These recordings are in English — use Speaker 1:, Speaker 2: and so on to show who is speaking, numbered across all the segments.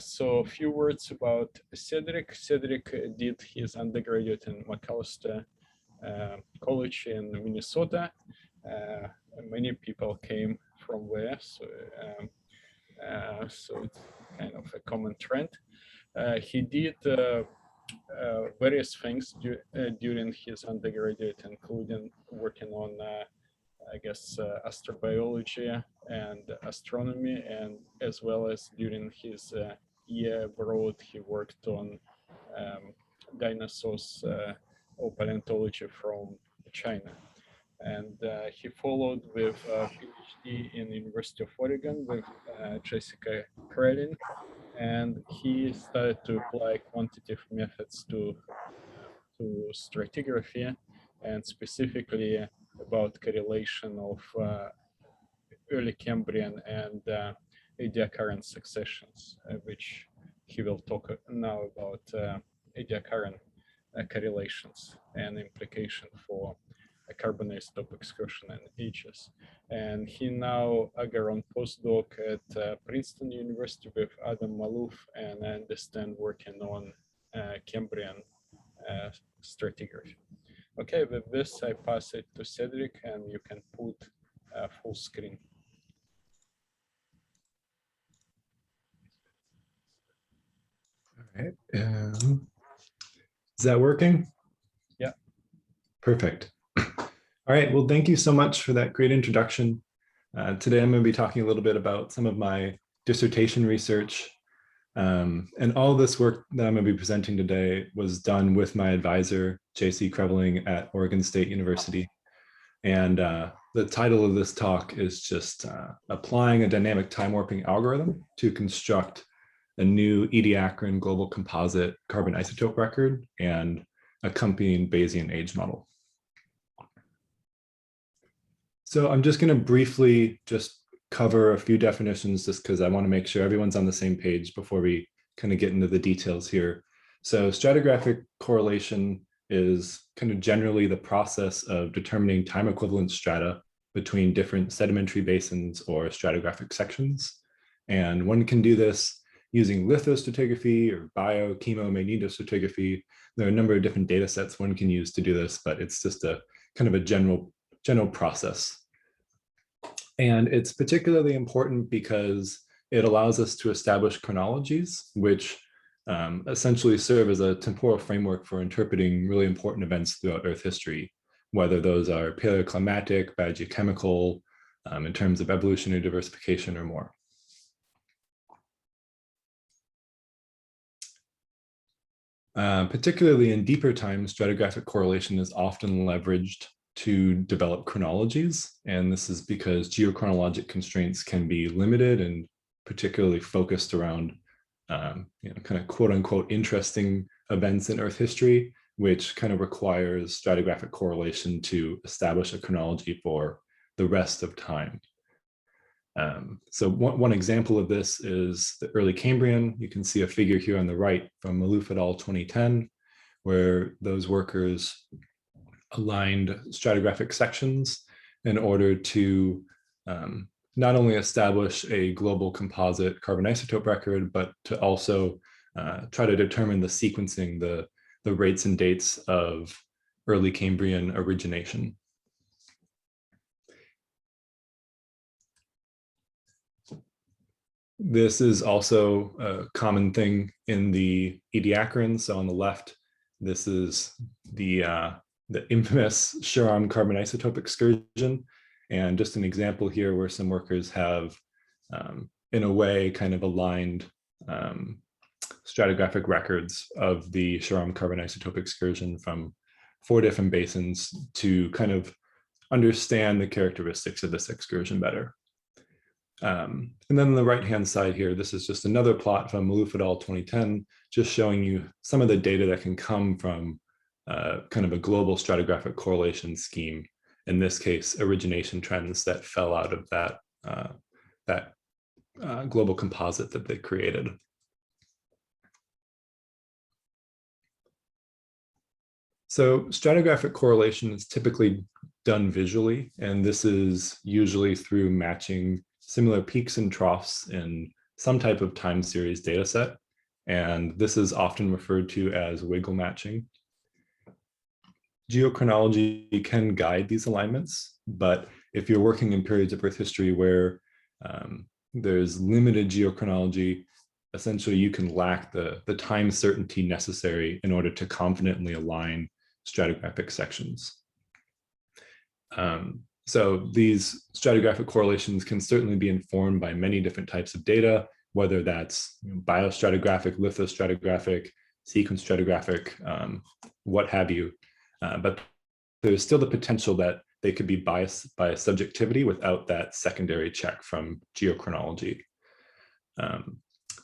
Speaker 1: So a few words about Cedric. Cedric did his undergraduate in Macalester College in Minnesota. Many people came from there, so so it's kind of a common trend. He did various things during his undergraduate, including working on, I guess, astrobiology and astronomy, and as well as during his year abroad, he worked on dinosaurs or paleontology from China. And he followed with a PhD in the University of Oregon with Jessica Hagen, and he started to apply quantitative methods to stratigraphy, and specifically about correlation of early Cambrian and Ediacaran successions, which he will talk now about Ediacaran correlations and implication for a carbon-isotope excursion and ages. And he now Agaron postdoc at Princeton University with Adam Malouf, and I understand working on Cambrian stratigraphy. Okay, with this I pass it to Cedric, and you can put full screen.
Speaker 2: All right. Is that working?
Speaker 1: Yeah.
Speaker 2: Perfect. All right. Well, thank you so much for that great introduction. Today, I'm going to be talking a little bit about some of my dissertation research. And all this work that I'm going to be presenting today was done with my advisor, J.C. Kreveling at Oregon State University. And the title of this talk is just applying a dynamic time warping algorithm to construct a new Ediacaran global composite carbon isotope record and accompanying Bayesian age model. So I'm just going to briefly just cover a few definitions just because I want to make sure everyone's on the same page before we kind of get into the details here. So stratigraphic correlation is kind of generally the process of determining time equivalent strata between different sedimentary basins or stratigraphic sections. And one can do this using lithostratigraphy or biochemomagnetostratigraphy. There are a number of different data sets one can use to do this, but it's just a kind of a general process. And it's particularly important because it allows us to establish chronologies, which essentially serve as a temporal framework for interpreting really important events throughout Earth history, whether those are paleoclimatic, biogeochemical, in terms of evolutionary diversification or more. Particularly in deeper times, stratigraphic correlation is often leveraged to develop chronologies. And this is because geochronologic constraints can be limited and particularly focused around kind of quote unquote interesting events in Earth history, which kind of requires stratigraphic correlation to establish a chronology for the rest of time. So one example of this is the early Cambrian. You can see a figure here on the right from Malouf et al. 2010, where those workers aligned stratigraphic sections in order to not only establish a global composite carbon isotope record, but to also try to determine the sequencing, the rates and dates of early Cambrian origination. This is also a common thing in the Ediacaran. So on the left, this is the infamous Shoreham carbon isotope excursion. And just an example here where some workers have, in a way, kind of aligned stratigraphic records of the Shoreham carbon isotope excursion from 4 different basins to kind of understand the characteristics of this excursion better. And then on the right-hand side here, this is just another plot from Malouf et al. 2010, just showing you some of the data that can come from kind of a global stratigraphic correlation scheme. In this case, origination trends that fell out of that global composite that they created. So stratigraphic correlation is typically done visually, and this is usually through matching similar peaks and troughs in some type of time series data set. And this is often referred to as wiggle matching. Geochronology can guide these alignments, but if you're working in periods of Earth history where there's limited geochronology, essentially you can lack the time certainty necessary in order to confidently align stratigraphic sections. So these stratigraphic correlations can certainly be informed by many different types of data, whether that's biostratigraphic, lithostratigraphic, sequence stratigraphic, what have you. But there's still the potential that they could be biased by subjectivity without that secondary check from geochronology.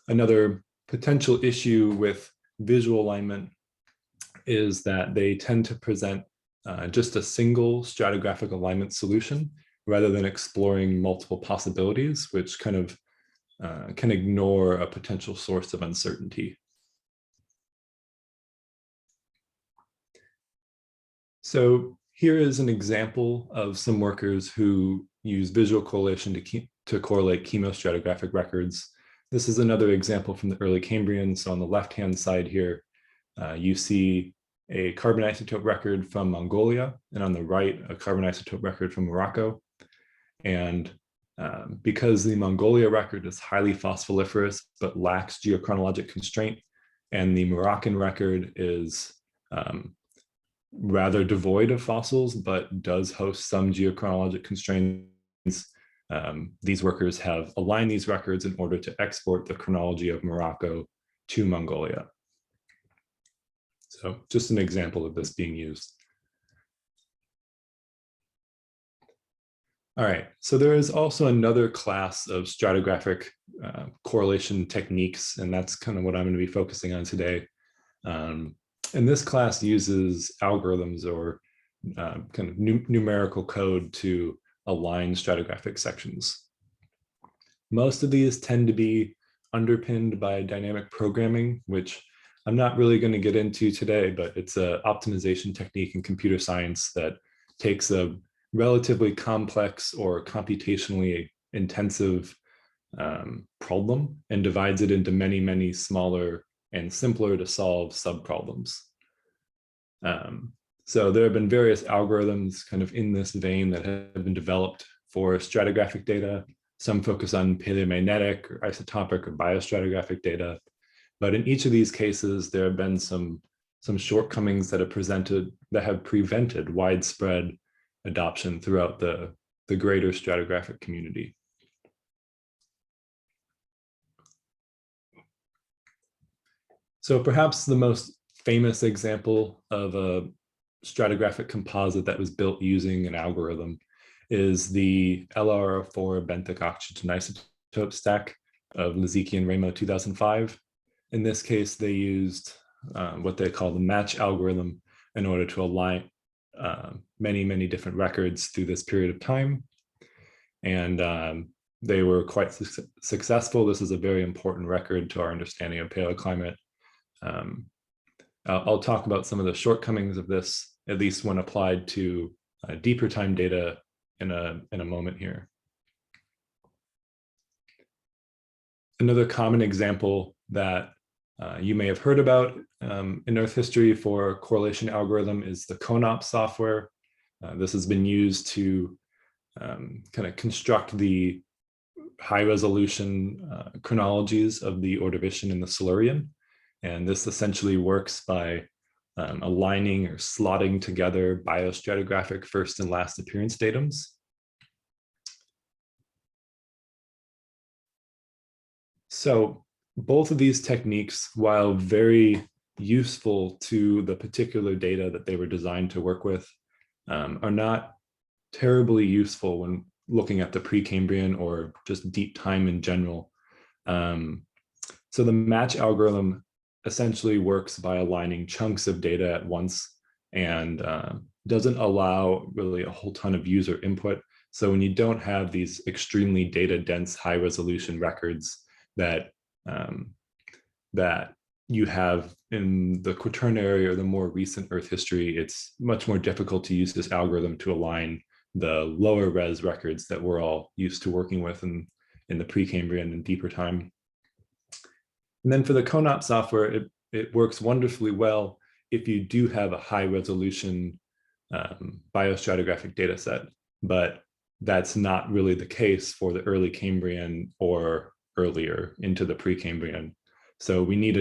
Speaker 2: Another potential issue with visual alignment is that they tend to present just a single stratigraphic alignment solution rather than exploring multiple possibilities, which kind of can ignore a potential source of uncertainty. So here is an example of some workers who use visual correlation to correlate chemostratigraphic records. This is another example from the early Cambrian. So on the left-hand side here, you see a carbon isotope record from Mongolia, and on the right, a carbon isotope record from Morocco. And because the Mongolia record is highly phospholiferous but lacks geochronologic constraint, and the Moroccan record is rather devoid of fossils but does host some geochronologic constraints, these workers have aligned these records in order to export the chronology of Morocco to Mongolia. So just an example of this being used. All right, so there is also another class of stratigraphic correlation techniques, and that's kind of what I'm going to be focusing on today. And this class uses algorithms or kind of numerical code to align stratigraphic sections. Most of these tend to be underpinned by dynamic programming, which I'm not really going to get into today, but it's an optimization technique in computer science that takes a relatively complex or computationally intensive problem and divides it into many, many smaller and simpler to solve subproblems. So there have been various algorithms kind of in this vein that have been developed for stratigraphic data. Some focus on paleomagnetic or isotopic or biostratigraphic data. But in each of these cases, there have been some shortcomings that have prevented widespread adoption throughout the greater stratigraphic community. So perhaps the most famous example of a stratigraphic composite that was built using an algorithm is the LRO4 benthic oxygen isotope stack of Lizicki and Ramo 2005. In this case, they used what they call the match algorithm in order to align many, many different records through this period of time. And they were quite successful. This is a very important record to our understanding of paleoclimate. I'll talk about some of the shortcomings of this, at least when applied to deeper time data in a moment here. Another common example that you may have heard about in Earth history for correlation algorithm is the Conop software. This has been used to kind of construct the high resolution chronologies of the Ordovician and the Silurian. And this essentially works by aligning or slotting together biostratigraphic first and last appearance datums. So both of these techniques, while very useful to the particular data that they were designed to work with, are not terribly useful when looking at the Precambrian or just deep time in general. So the match algorithm essentially works by aligning chunks of data at once and doesn't allow really a whole ton of user input. So when you don't have these extremely data dense high resolution records that that you have in the Quaternary or the more recent Earth history, it's much more difficult to use this algorithm to align the lower res records that we're all used to working with in the Precambrian and deeper time. And then for the Conop software, it works wonderfully well if you do have a high resolution biostratigraphic data set, but that's not really the case for the early Cambrian or earlier into the Precambrian. So we need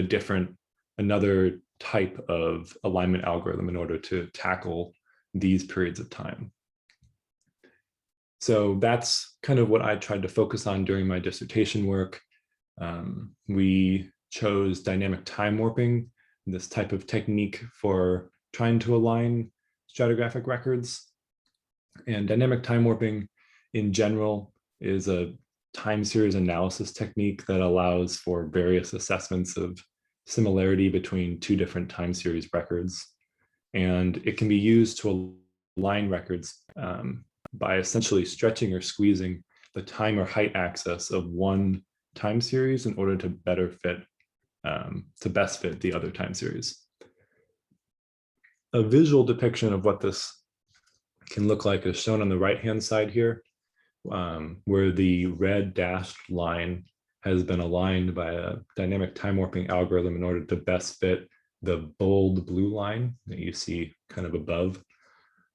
Speaker 2: another type of alignment algorithm in order to tackle these periods of time. So that's kind of what I tried to focus on during my dissertation work. We chose dynamic time warping, this type of technique for trying to align stratigraphic records. And dynamic time warping in general is a time series analysis technique that allows for various assessments of similarity between two different time series records. And it can be used to align records by essentially stretching or squeezing the time or height axis of one time series in order to better fit, to best fit the other time series. A visual depiction of what this can look like is shown on the right-hand side here, where the red dashed line has been aligned by a dynamic time warping algorithm in order to best fit the bold blue line that you see kind of above.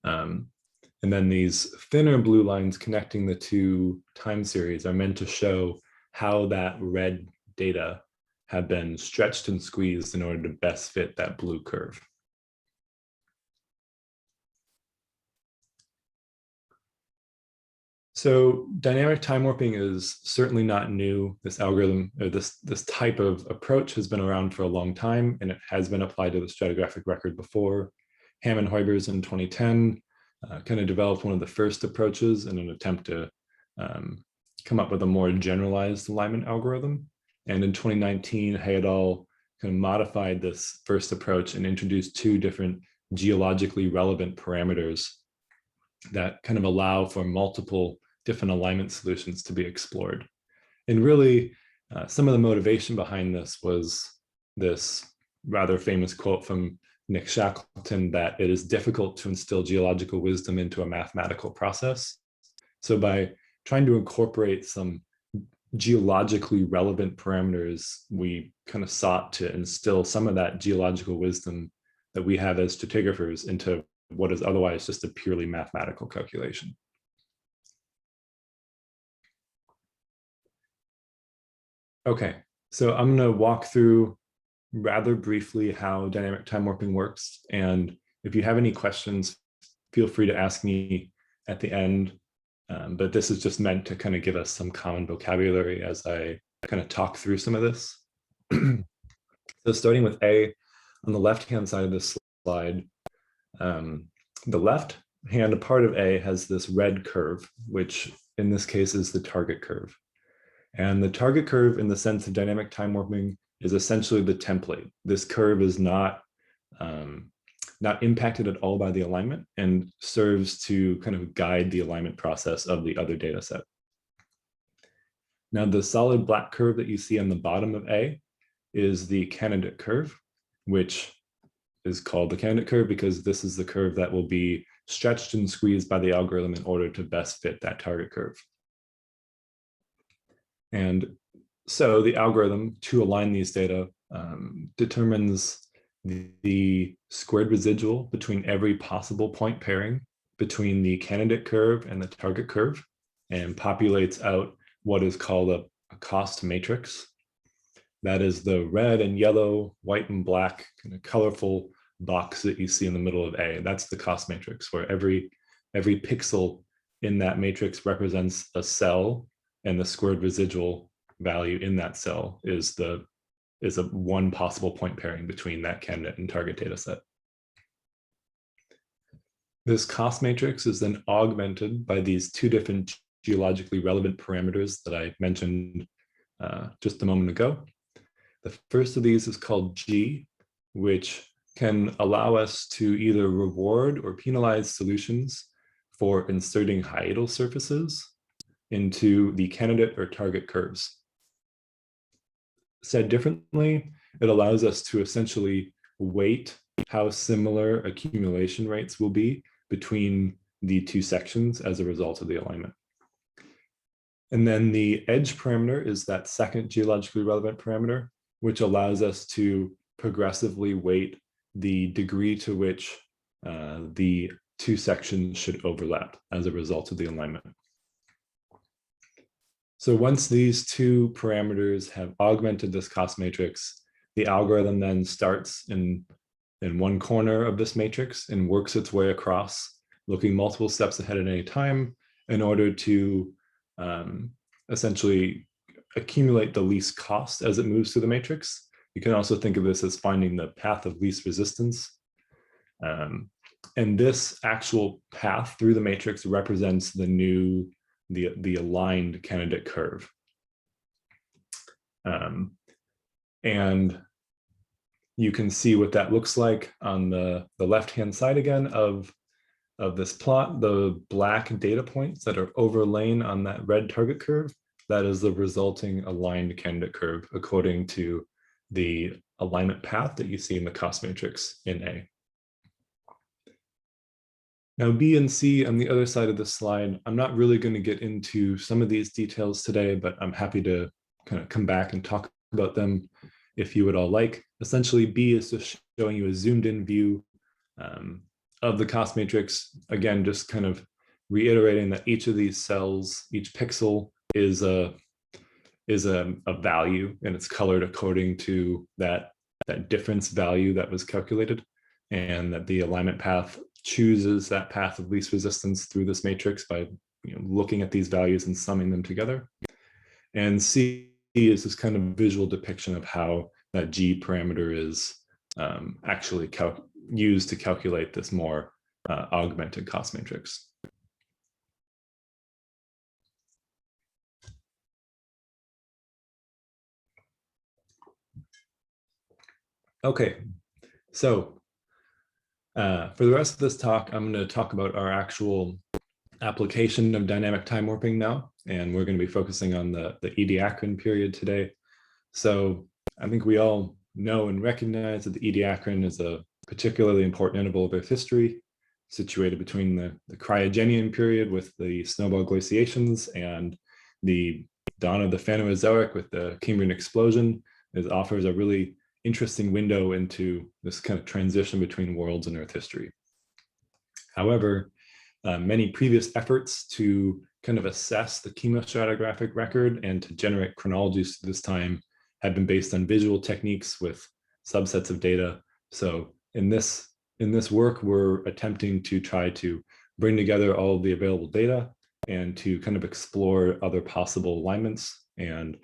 Speaker 2: And then these thinner blue lines connecting the two time series are meant to show how that red data have been stretched and squeezed in order to best fit that blue curve. So dynamic time warping is certainly not new. This algorithm, or this type of approach has been around for a long time, and it has been applied to the stratigraphic record before. Ham and Hoybers in 2010 kind of developed one of the first approaches in an attempt to come up with a more generalized alignment algorithm. And in 2019, Hay et al. Kind of modified this first approach and introduced two different geologically relevant parameters that kind of allow for multiple different alignment solutions to be explored. And really, some of the motivation behind this was this rather famous quote from Nick Shackleton that it is difficult to instill geological wisdom into a mathematical process. So by trying to incorporate some geologically relevant parameters, we kind of sought to instill some of that geological wisdom that we have as stratigraphers into what is otherwise just a purely mathematical calculation. Okay, so I'm going to walk through rather briefly how dynamic time warping works. And if you have any questions, feel free to ask me at the end. But this is just meant to kind of give us some common vocabulary as I kind of talk through some of this. So starting with A, on the left-hand side of this slide, the left-hand part of A has this red curve, which in this case is the target curve. And the target curve in the sense of dynamic time warping is essentially the template. This curve is not impacted at all by the alignment and serves to kind of guide the alignment process of the other data set. Now, the solid black curve that you see on the bottom of A is the candidate curve, which is called the candidate curve because this is the curve that will be stretched and squeezed by the algorithm in order to best fit that target curve. And so the algorithm to align these data determines the squared residual between every possible point pairing between the candidate curve and the target curve and populates out what is called a cost matrix. That is the red and yellow, white and black kind of colorful box that you see in the middle of A. That's the cost matrix where every pixel in that matrix represents a cell and the squared residual value in that cell is a one possible point pairing between that candidate and target data set. This cost matrix is then augmented by these two different geologically relevant parameters that I mentioned just a moment ago. The first of these is called G, which can allow us to either reward or penalize solutions for inserting hyaidal surfaces into the candidate or target curves. Said differently, it allows us to essentially weight how similar accumulation rates will be between the two sections as a result of the alignment. And then the edge parameter is that second geologically relevant parameter. which allows us to progressively weight the degree to which the two sections should overlap as a result of the alignment. So once these two parameters have augmented this cost matrix, the algorithm then starts in one corner of this matrix and works its way across, looking multiple steps ahead at any time in order to essentially accumulate the least cost as it moves through the matrix. You can also think of this as finding the path of least resistance. And this actual path through the matrix represents the aligned candidate curve. And you can see what that looks like on the left-hand side again of this plot. The black data points that are overlain on that red target curve, that is the resulting aligned candidate curve according to the alignment path that you see in the cost matrix in A. Now, B and C on the other side of this slide, I'm not really going to get into some of these details today, but I'm happy to kind of come back and talk about them if you would all like. Essentially, B is just showing you a zoomed in view of the cost matrix. Again, just kind of reiterating that each of these cells, each pixel is a value, and it's colored according to that difference value that was calculated, and that the alignment path chooses that path of least resistance through this matrix by looking at these values and summing them together. And C is this kind of visual depiction of how that G parameter is actually used to calculate this more augmented cost matrix. Okay, so for the rest of this talk, I'm going to talk about our actual application of dynamic time warping now, and we're going to be focusing on the Ediacaran period today. So I think we all know and recognize that the Ediacaran is a particularly important interval of Earth history, situated between the Cryogenian period with the snowball glaciations and the dawn of the Phanerozoic with the Cambrian explosion. It offers a really interesting window into this kind of transition between worlds in Earth history. However, many previous efforts to kind of assess the chemostratigraphic record and to generate chronologies to this time have been based on visual techniques with subsets of data. So in this work, we're attempting to try to bring together all of the available data and to kind of explore other possible alignments and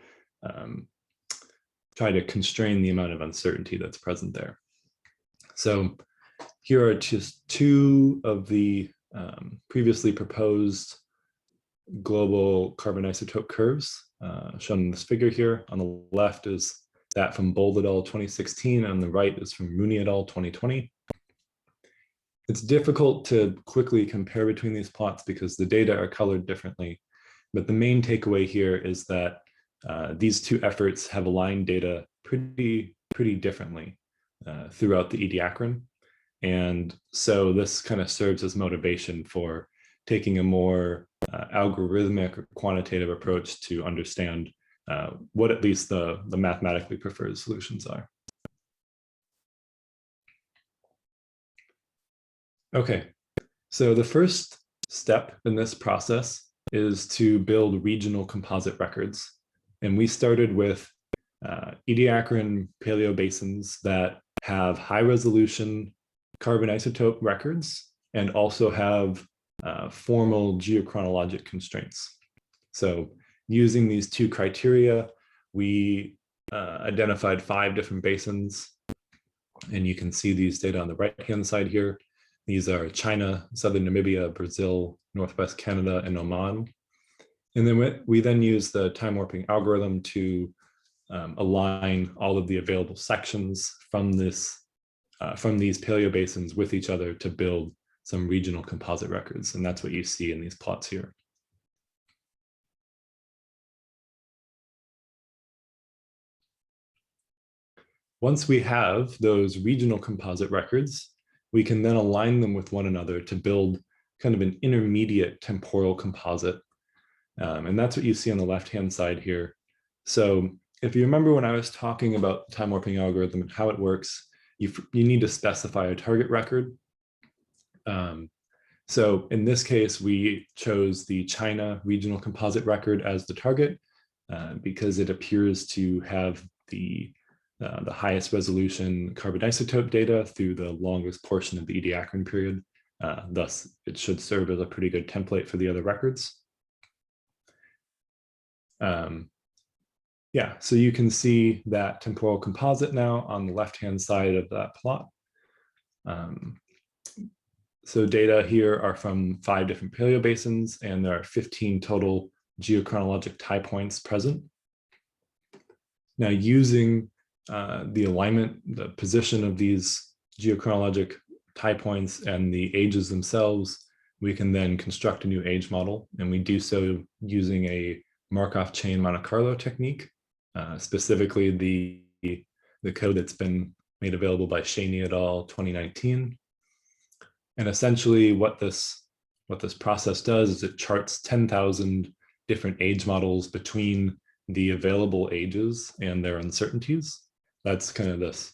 Speaker 2: try to constrain the amount of uncertainty that's present there. So here are just two of the previously proposed global carbon isotope curves shown in this figure here. On the left is that from Bold et al. 2016, and on the right is from Mooney et al. 2020. It's difficult to quickly compare between these plots because the data are colored differently, but the main takeaway here is that these two efforts have aligned data pretty differently throughout the Ediacaran. And so this kind of serves as motivation for taking a more algorithmic or quantitative approach to understand what at least the mathematically preferred solutions are. Okay, so the first step in this process is to build regional composite records. And we started with Ediacaran paleobasins that have high resolution carbon isotope records and also have formal geochronologic constraints. So using these two criteria, we identified 5 different basins, and you can see these data on the right-hand side here. These are China, Southern Namibia, Brazil, Northwest Canada, and Oman. And then we then use the time warping algorithm to align all of the available sections from these paleobasins with each other to build some regional composite records. And that's what you see in these plots here. Once we have those regional composite records, we can then align them with one another to build kind of an intermediate temporal composite. And that's what you see on the left-hand side here. So if you remember when I was talking about the time warping algorithm and how it works, you need to specify a target record. So in this case, we chose the China regional composite record as the target because it appears to have the highest resolution carbon isotope data through the longest portion of the Ediacaran period. Thus, it should serve as a pretty good template for the other records. Yeah, so you can see that temporal composite now on the left-hand side of that plot. So data here are from 5 different paleobasins, and there are 15 total geochronologic tie points present. Now, using the alignment, the position of these geochronologic tie points and the ages themselves, we can then construct a new age model, and we do so using a Markov chain Monte Carlo technique, specifically the code that's been made available by Shaney et al. 2019. And essentially what this process does is it charts 10,000 different age models between the available ages and their uncertainties. That's kind of this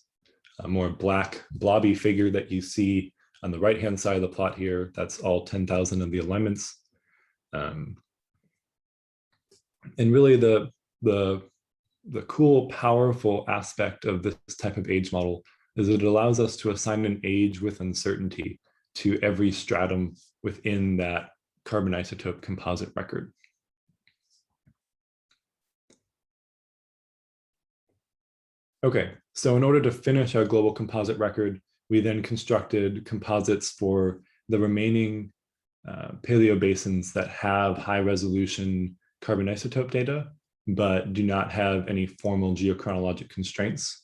Speaker 2: more black blobby figure that you see on the right-hand side of the plot here. That's all 10,000 of the alignments. And really the cool, powerful aspect of this type of age model is it allows us to assign an age with uncertainty to every stratum within that carbon isotope composite record. Okay, so in order to finish our global composite record, we then constructed composites for the remaining paleobasins that have high resolution carbon isotope data, but do not have any formal geochronologic constraints.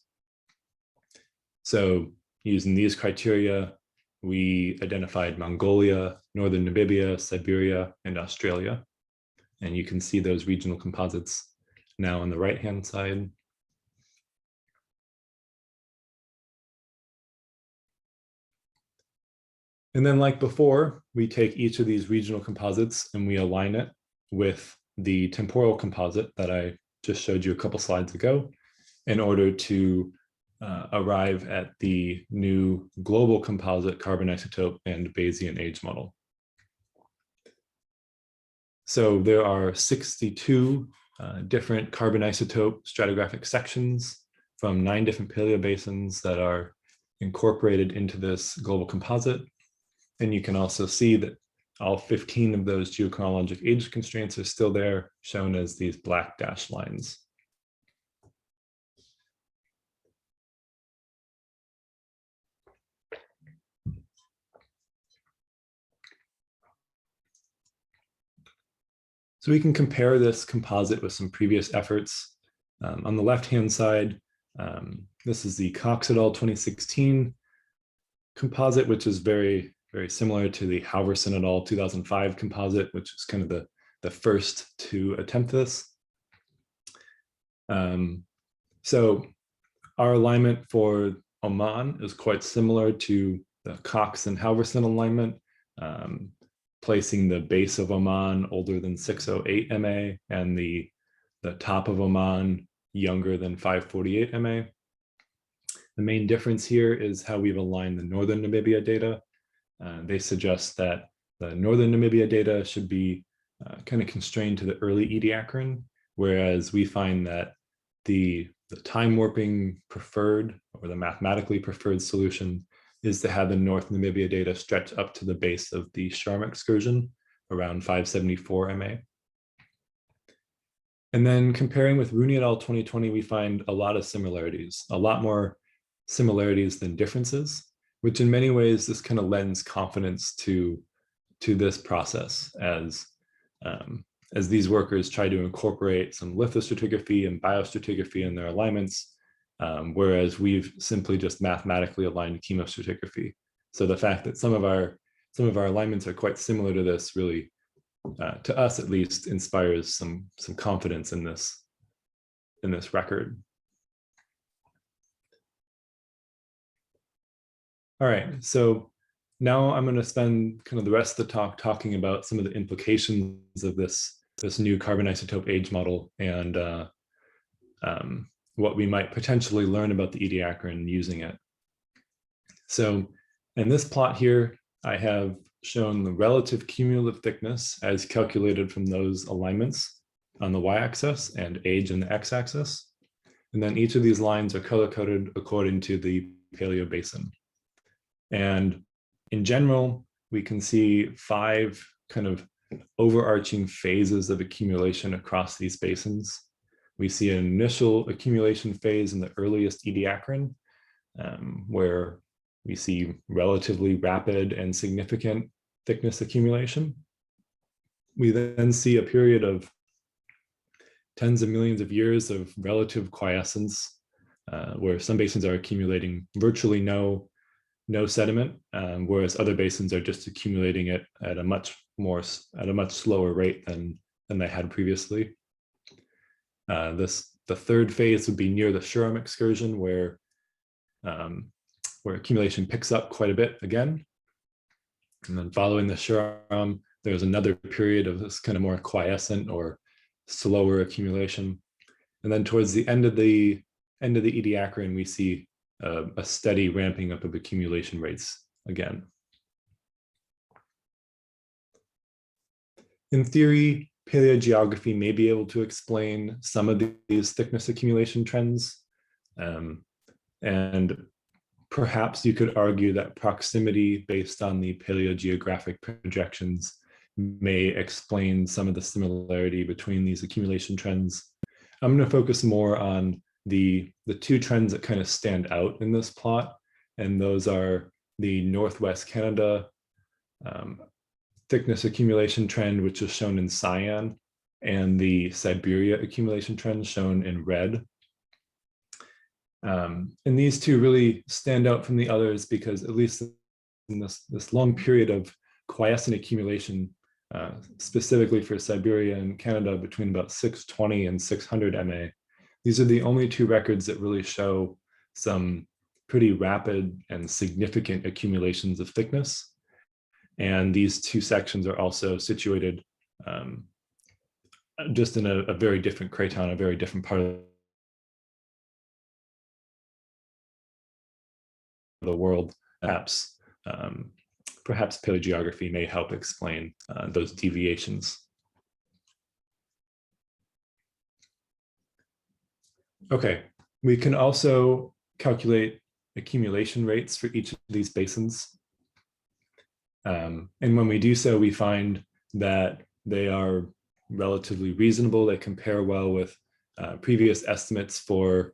Speaker 2: So using these criteria, we identified Mongolia, Northern Namibia, Siberia, and Australia. And you can see those regional composites now on the right-hand side. And then like before, we take each of these regional composites and we align it with the temporal composite that I just showed you a couple slides ago in order to arrive at the new global composite carbon isotope and Bayesian age model. So there are 62 different carbon isotope stratigraphic sections from 9 different paleobasins that are incorporated into this global composite. And you can also see that all 15 of those geochronologic age constraints are still there, shown as these black dashed lines. So we can compare this composite with some previous efforts. On the left-hand side, this is the Cox et al. 2016 composite, which is very, very similar to the Halverson et al. 2005 composite, which is kind of the first to attempt this. So our alignment for Oman is quite similar to the Cox and Halverson alignment, placing the base of Oman older than 608 MA and the top of Oman younger than 548 MA. The main difference here is how we've aligned the Northern Namibia data. They suggest that the Northern Namibia data should be kind of constrained to the early Ediacaran, whereas we find that the time warping preferred or the mathematically preferred solution is to have the North Namibia data stretch up to the base of the Sharm excursion around 574 MA. And then comparing with Rooney et al. 2020, we find a lot of similarities, a lot more similarities than differences, which in many ways, this kind of lends confidence to this process as these workers try to incorporate some lithostratigraphy and biostratigraphy in their alignments, whereas we've simply just mathematically aligned chemostratigraphy. So the fact that some of our alignments are quite similar to this really, to us at least, inspires some confidence in this record. All right, so now I'm going to spend kind of the rest of the talk talking about some of the implications of this new carbon isotope age model and what we might potentially learn about the Ediacaran using it. So in this plot here, I have shown the relative cumulative thickness as calculated from those alignments on the y-axis and age in the x-axis. And then each of these lines are color-coded according to the paleobasin. And in general, we can see 5 kind of overarching phases of accumulation across these basins. We see an initial accumulation phase in the earliest Ediacaran, where we see relatively rapid and significant thickness accumulation. We then see a period of tens of millions of years of relative quiescence, where some basins are accumulating virtually no sediment, whereas other basins are just accumulating it at a much slower rate than they had previously. The third phase would be near the Shuram excursion, where accumulation picks up quite a bit again. And then following the Shuram, there's another period of this kind of more quiescent or slower accumulation. And then towards the end of the Ediacaran, we see a steady ramping up of accumulation rates again. In theory, paleogeography may be able to explain some of these thickness accumulation trends. And perhaps you could argue that proximity based on the paleogeographic projections may explain some of the similarity between these accumulation trends. I'm going to focus more on the 2 trends that kind of stand out in this plot, and those are the Northwest Canada thickness accumulation trend, which is shown in cyan, and the Siberia accumulation trend shown in red. And these 2 really stand out from the others because, at least in this long period of quiescent accumulation, specifically for Siberia and Canada between about 620 and 600 MA, these are the only 2 records that really show some pretty rapid and significant accumulations of thickness. And these 2 sections are also situated just in a very different craton, a very different part of the world. Perhaps paleogeography may help explain those deviations. Okay, we can also calculate accumulation rates for each of these basins. And when we do so, we find that they are relatively reasonable. They compare well with previous estimates for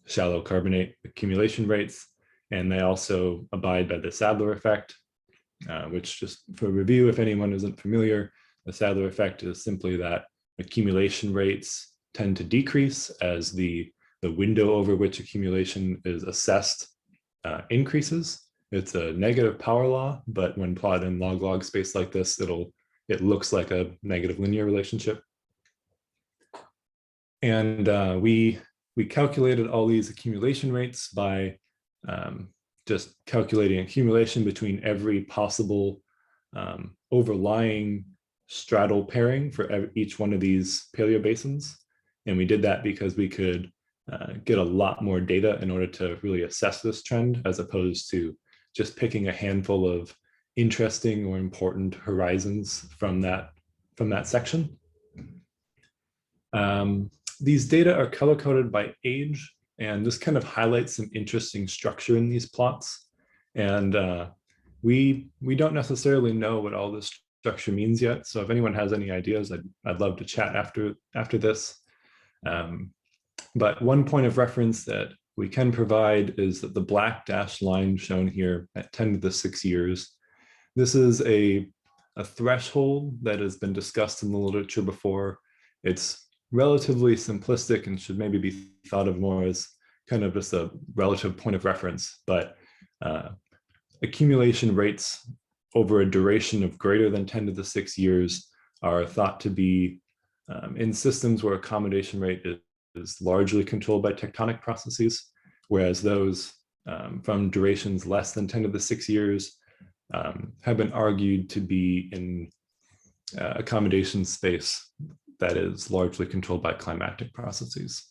Speaker 2: shallow carbonate accumulation rates. And they also abide by the Sadler effect, which, just for review, if anyone isn't familiar, the Sadler effect is simply that accumulation rates tend to decrease as the window over which accumulation is assessed increases. It's a negative power law, but when plotted in log-log space like this, it looks like a negative linear relationship. And we calculated all these accumulation rates by just calculating accumulation between every possible overlying stratal pairing for each one of these paleobasins. And we did that because we could get a lot more data in order to really assess this trend, as opposed to just picking a handful of interesting or important horizons from that section. These data are color-coded by age, and this kind of highlights some interesting structure in these plots. And we don't necessarily know what all this structure means yet. So if anyone has any ideas, I'd love to chat after this. But one point of reference that we can provide is that the black dashed line shown here at 10 to the 6 years, this is a threshold that has been discussed in the literature before. It's relatively simplistic and should maybe be thought of more as kind of just a relative point of reference, but accumulation rates over a duration of greater than 10 to the 6 years are thought to be in systems where accommodation rate is largely controlled by tectonic processes, whereas those from durations less than 10 to the 6 years have been argued to be in accommodation space that is largely controlled by climatic processes.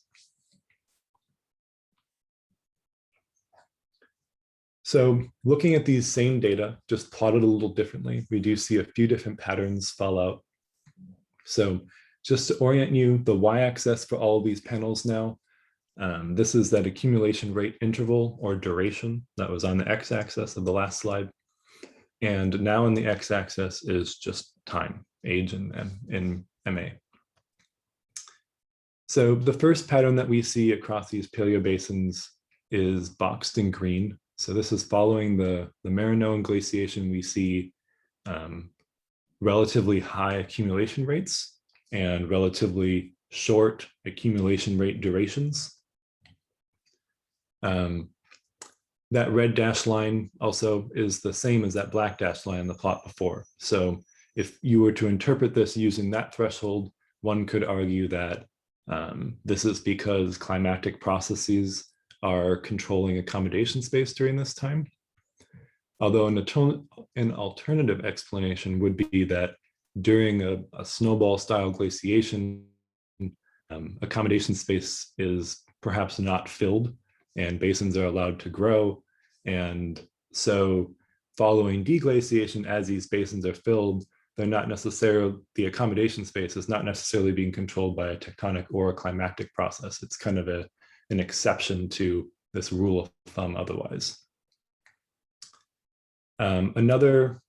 Speaker 2: So looking at these same data, just plotted a little differently, we do see a few different patterns fall out. So just to orient you, the y-axis for all of these panels now, this is that accumulation rate interval or duration that was on the x-axis of the last slide. And now in the x-axis is just time, age in MA. So the first pattern that we see across these paleobasins is boxed in green. So this is following the Marinoan glaciation. We see relatively high accumulation rates and relatively short accumulation rate durations. That red dashed line also is the same as that black dashed line in the plot before. So if you were to interpret this using that threshold, one could argue that this is because climatic processes are controlling accommodation space during this time. Although an alternative explanation would be that during a snowball style glaciation, accommodation space is perhaps not filled and basins are allowed to grow. And so following deglaciation, as these basins are filled, they're not necessarily, the accommodation space is not necessarily being controlled by a tectonic or a climatic process. It's kind of an exception to this rule of thumb otherwise. Another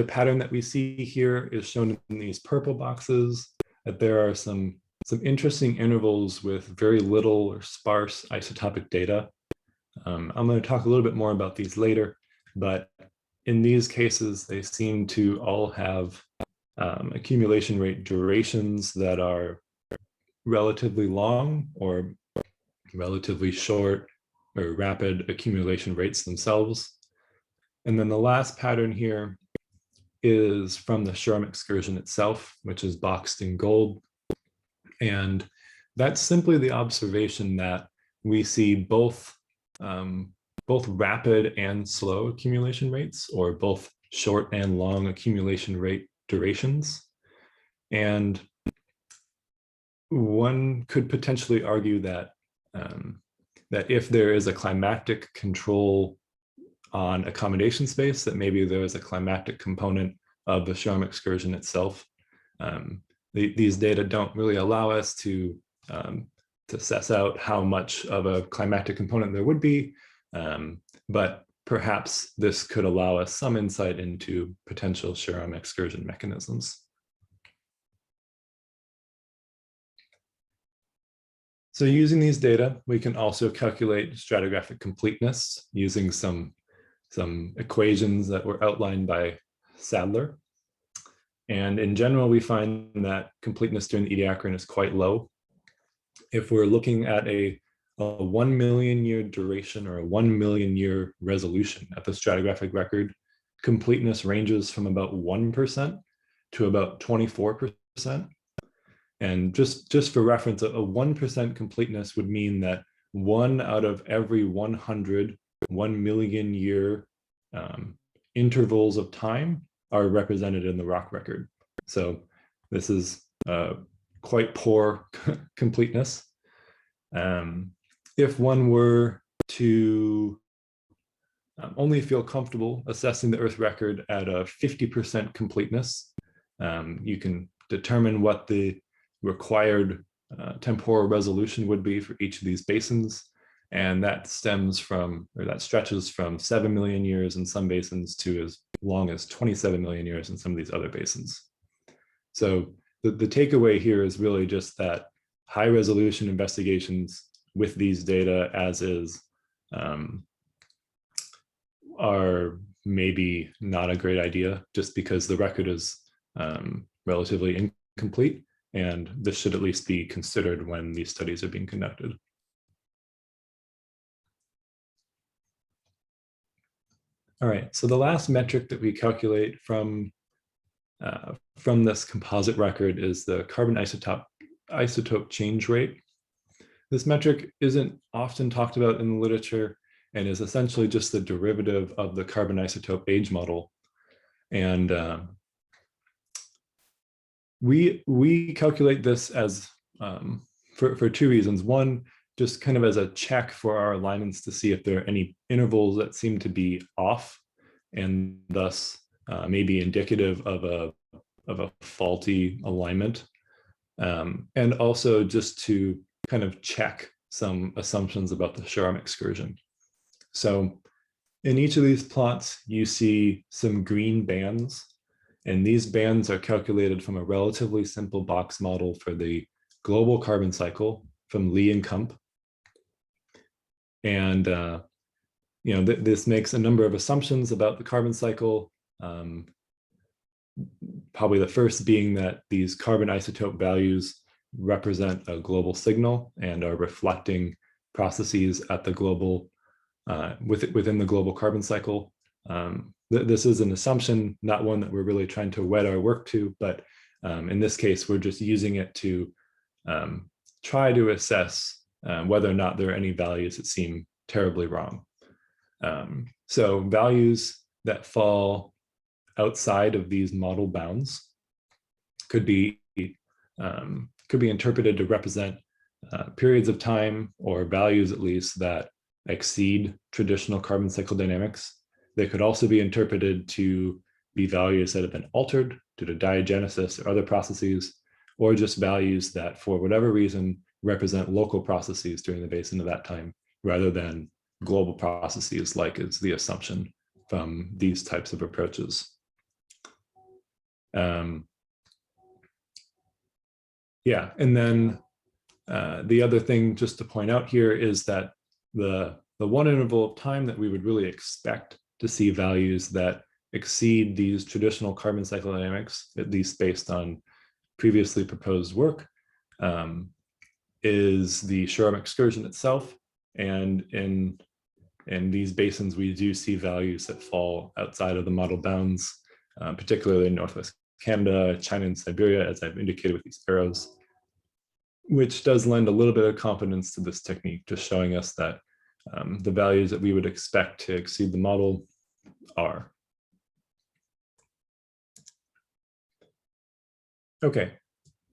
Speaker 2: pattern that we see here is shown in these purple boxes, that there are some interesting intervals with very little or sparse isotopic data. I'm going to talk a little bit more about these later, but in these cases, they seem to all have accumulation rate durations that are relatively long or relatively short or rapid accumulation rates themselves. And then the last pattern here is from the Shurm excursion itself, which is boxed in gold. And that's simply the observation that we see both rapid and slow accumulation rates, or both short and long accumulation rate durations. And one could potentially argue that that if there is a climatic control on accommodation space, that maybe there is a climatic component of the Shurm excursion itself. These data don't really allow us to suss out how much of a climatic component there would be, but perhaps this could allow us some insight into potential Shurm excursion mechanisms. So using these data, we can also calculate stratigraphic completeness using some equations that were outlined by Sadler. And in general, we find that completeness during the Ediacaran is quite low. If we're looking at a 1 million year duration or a 1 million year resolution at the stratigraphic record, completeness ranges from about 1% to about 24%. And just for reference, a 1% completeness would mean that 1 out of every 100 1 million year intervals of time are represented in the rock record. So this is quite poor completeness. If one were to only feel comfortable assessing the Earth record at a 50% completeness, you can determine what the required temporal resolution would be for each of these basins. And that stems from, or that stretches from 7 million years in some basins to as long as 27 million years in some of these other basins. So the takeaway here is really just that high resolution investigations with these data as is are maybe not a great idea, just because the record is relatively incomplete, and this should at least be considered when these studies are being conducted. All right, so the last metric that we calculate from this composite record is the carbon isotope change rate. This metric isn't often talked about in the literature and is essentially just the derivative of the carbon isotope age model. And We calculate this as for two reasons. One, just kind of as a check for our alignments to see if there are any intervals that seem to be off, and thus maybe indicative of a faulty alignment. And also just to kind of check some assumptions about the Shoreham excursion. So in each of these plots, you see some green bands, and these bands are calculated from a relatively simple box model for the global carbon cycle from Lee and Kump. And this makes a number of assumptions about the carbon cycle. Probably the first being that these carbon isotope values represent a global signal and are reflecting processes at the global within the global carbon cycle. This is an assumption, not one that we're really trying to wed our work to, but in this case, we're just using it to try to assess whether or not there are any values that seem terribly wrong. So values that fall outside of these model bounds could be interpreted to represent periods of time, or values at least, that exceed traditional carbon cycle dynamics. They could also be interpreted to be values that have been altered due to diagenesis or other processes, or just values that for whatever reason represent local processes during the basin of that time, rather than global processes, like is the assumption from these types of approaches. Yeah, and then the other thing just to point out here is that the one interval of time that we would really expect to see values that exceed these traditional carbon cycle dynamics, at least based on previously proposed work, is the Shoreham excursion itself. And in these basins, we do see values that fall outside of the model bounds, particularly in Northwest Canada, China, and Siberia, as I've indicated with these arrows, which does lend a little bit of confidence to this technique, just showing us that the values that we would expect to exceed the model are. Okay,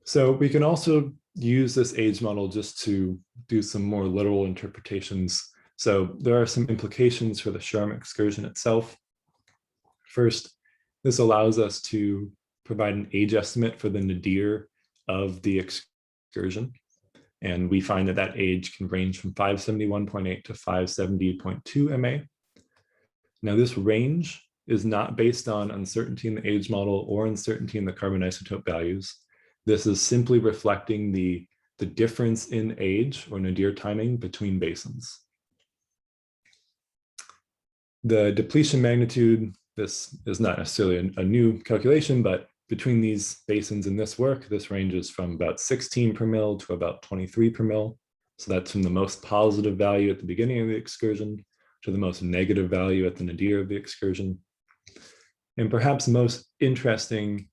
Speaker 2: so we can also use this age model just to do some more literal interpretations. So there are some implications for the Shoreham excursion itself. First, this allows us to provide an age estimate for the nadir of the excursion. And we find that that age can range from 571.8 to 570.2 MA. Now, this range is not based on uncertainty in the age model or uncertainty in the carbon isotope values. This is simply reflecting the difference in age or nadir timing between basins. The depletion magnitude, this is not necessarily a new calculation, but between these basins in this work, this ranges from about 16 per mil to about 23 per mil. So that's from the most positive value at the beginning of the excursion to the most negative value at the nadir of the excursion. And perhaps most interesting,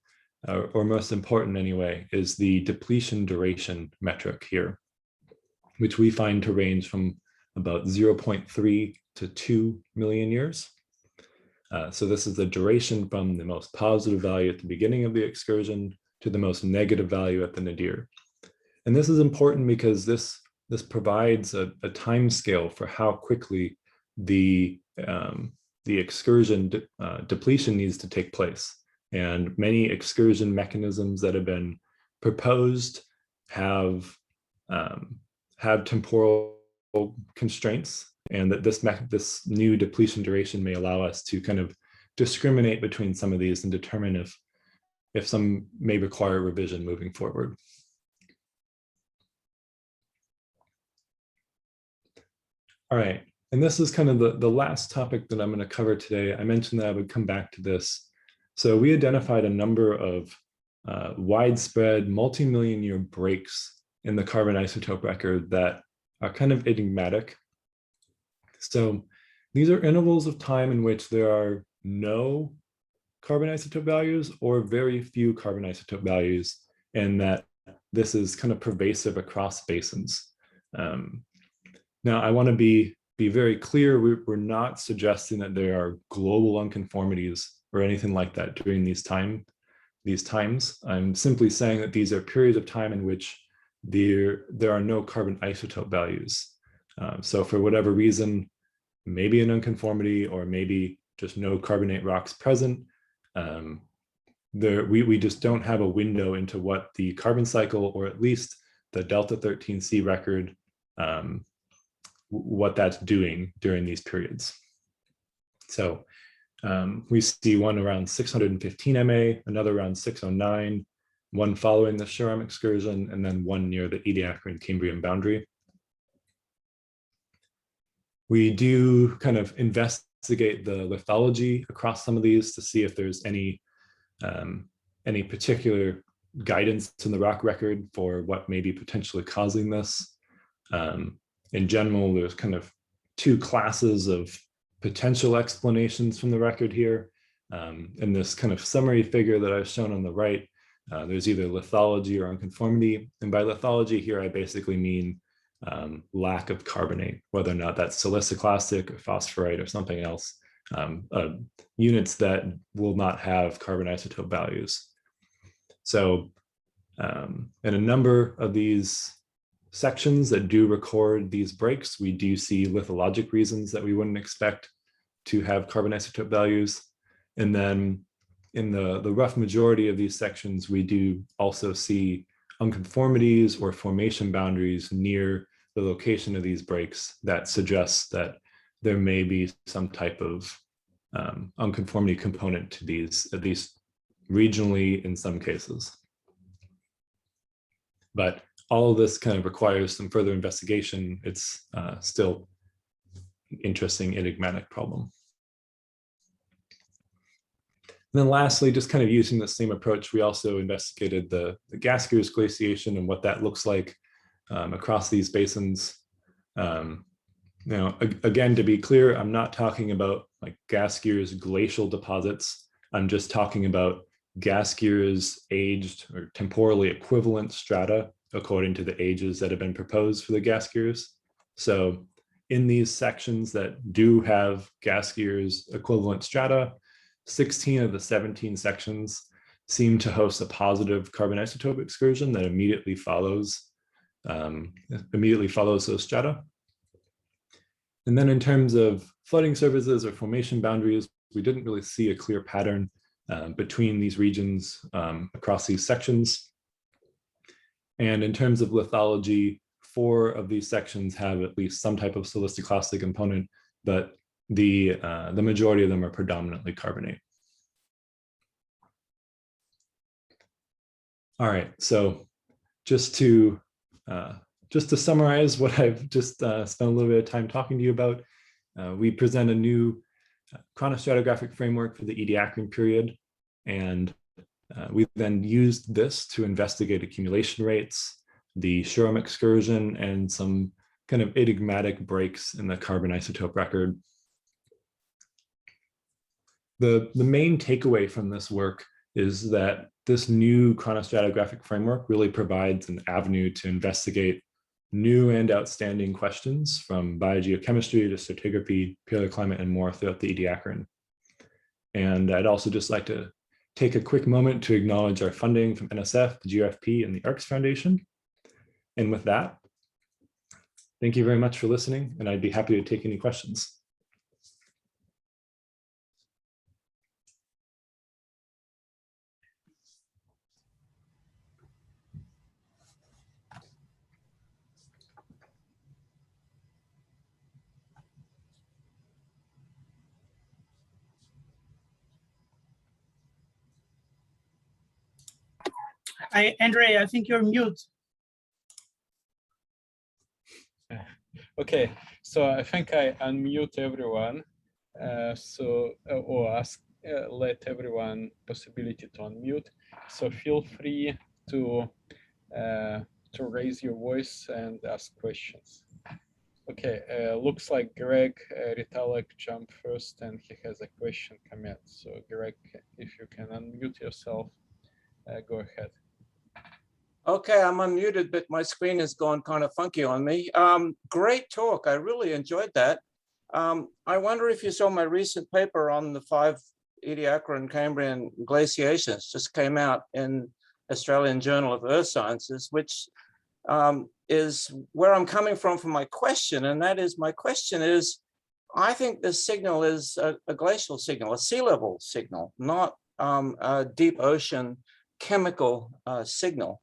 Speaker 2: or most important anyway, is the depletion duration metric here, which we find to range from about 0.3 to 2 million years. So this is the duration from the most positive value at the beginning of the excursion to the most negative value at the nadir. And this is important because this provides a time scale for how quickly the excursion depletion needs to take place. And many excursion mechanisms that have been proposed have temporal constraints, and that this new depletion duration may allow us to kind of discriminate between some of these and determine if some may require revision moving forward. All right, and this is kind of the last topic that I'm going to cover today. I mentioned that I would come back to this. So we identified a number of widespread multi-million year breaks in the carbon isotope record that are kind of enigmatic. So these are intervals of time in which there are no carbon isotope values or very few carbon isotope values, and that this is kind of pervasive across basins. Now, I want to be very clear, we're not suggesting that there are global unconformities or anything like that during these time these times. I'm simply saying that these are periods of time in which there are no carbon isotope values. So for whatever reason, maybe an unconformity or maybe just no carbonate rocks present, we just don't have a window into what the carbon cycle, or at least the delta 13C record, what that's doing during these periods. So we see one around 615 MA, another around 609, one following the Sharam excursion, and then one near the Ediacaran Cambrian boundary. We do kind of investigate the lithology across some of these to see if there's any particular guidance in the rock record for what may be potentially causing this. In general, there's kind of two classes of potential explanations from the record here. In this kind of summary figure that I've shown on the right, there's either lithology or unconformity. And by lithology here, I basically mean lack of carbonate, whether or not that's siliciclastic or phosphorite or something else, units that will not have carbon isotope values. So in a number of these sections that do record these breaks, we do see lithologic reasons that we wouldn't expect to have carbon isotope values. And then in the rough majority of these sections, we do also see unconformities or formation boundaries near the location of these breaks that suggests that there may be some type of unconformity component to these, at least regionally in some cases. But all of this kind of requires some further investigation. It's still an interesting, enigmatic problem. And then lastly, just kind of using the same approach, we also investigated the gas gears glaciation and what that looks like across these basins. Now, again, to be clear, I'm not talking about like gas gears glacial deposits. I'm just talking about gas gears aged or temporally equivalent strata according to the ages that have been proposed for the gas gears. So in these sections that do have gas gears equivalent strata, 16 of the 17 sections seem to host a positive carbon isotope excursion that immediately follows those strata. And then in terms of flooding surfaces or formation boundaries, we didn't really see a clear pattern between these regions across these sections. And in terms of lithology, 4 of these sections have at least some type of siliciclastic component, but the majority of them are predominantly carbonate. All right, so just to summarize what I've just spent a little bit of time talking to you about, we present a new chronostratigraphic framework for the Ediacaran period, and we then used this to investigate accumulation rates, the Sharam excursion, and some kind of enigmatic breaks in the carbon isotope record. The main takeaway from this work is that this new chronostratigraphic framework really provides an avenue to investigate new and outstanding questions from biogeochemistry to stratigraphy, paleoclimate, and more throughout the Ediacaran. And I'd also just like to take a quick moment to acknowledge our funding from NSF, the GFP, and the ARCS Foundation. And with that, thank you very much for listening, and I'd be happy to take any questions.
Speaker 3: Andre, I think you're mute.
Speaker 1: Okay, so I think I unmute everyone. Or let everyone possibility to unmute. So feel free to raise your voice and ask questions. Okay, looks like Greg Ritalek jumped first and he has a question comment. So Greg, if you can unmute yourself, go ahead.
Speaker 4: Okay, I'm unmuted, but my screen has gone kind of funky on me. Great talk. I really enjoyed that. I wonder if you saw my recent paper on the 5 Ediacaran Cambrian glaciations just came out in Australian Journal of Earth Sciences, which is where I'm coming from for my question. And that is, my question is, I think this signal is a glacial signal, a sea level signal, not a deep ocean chemical signal.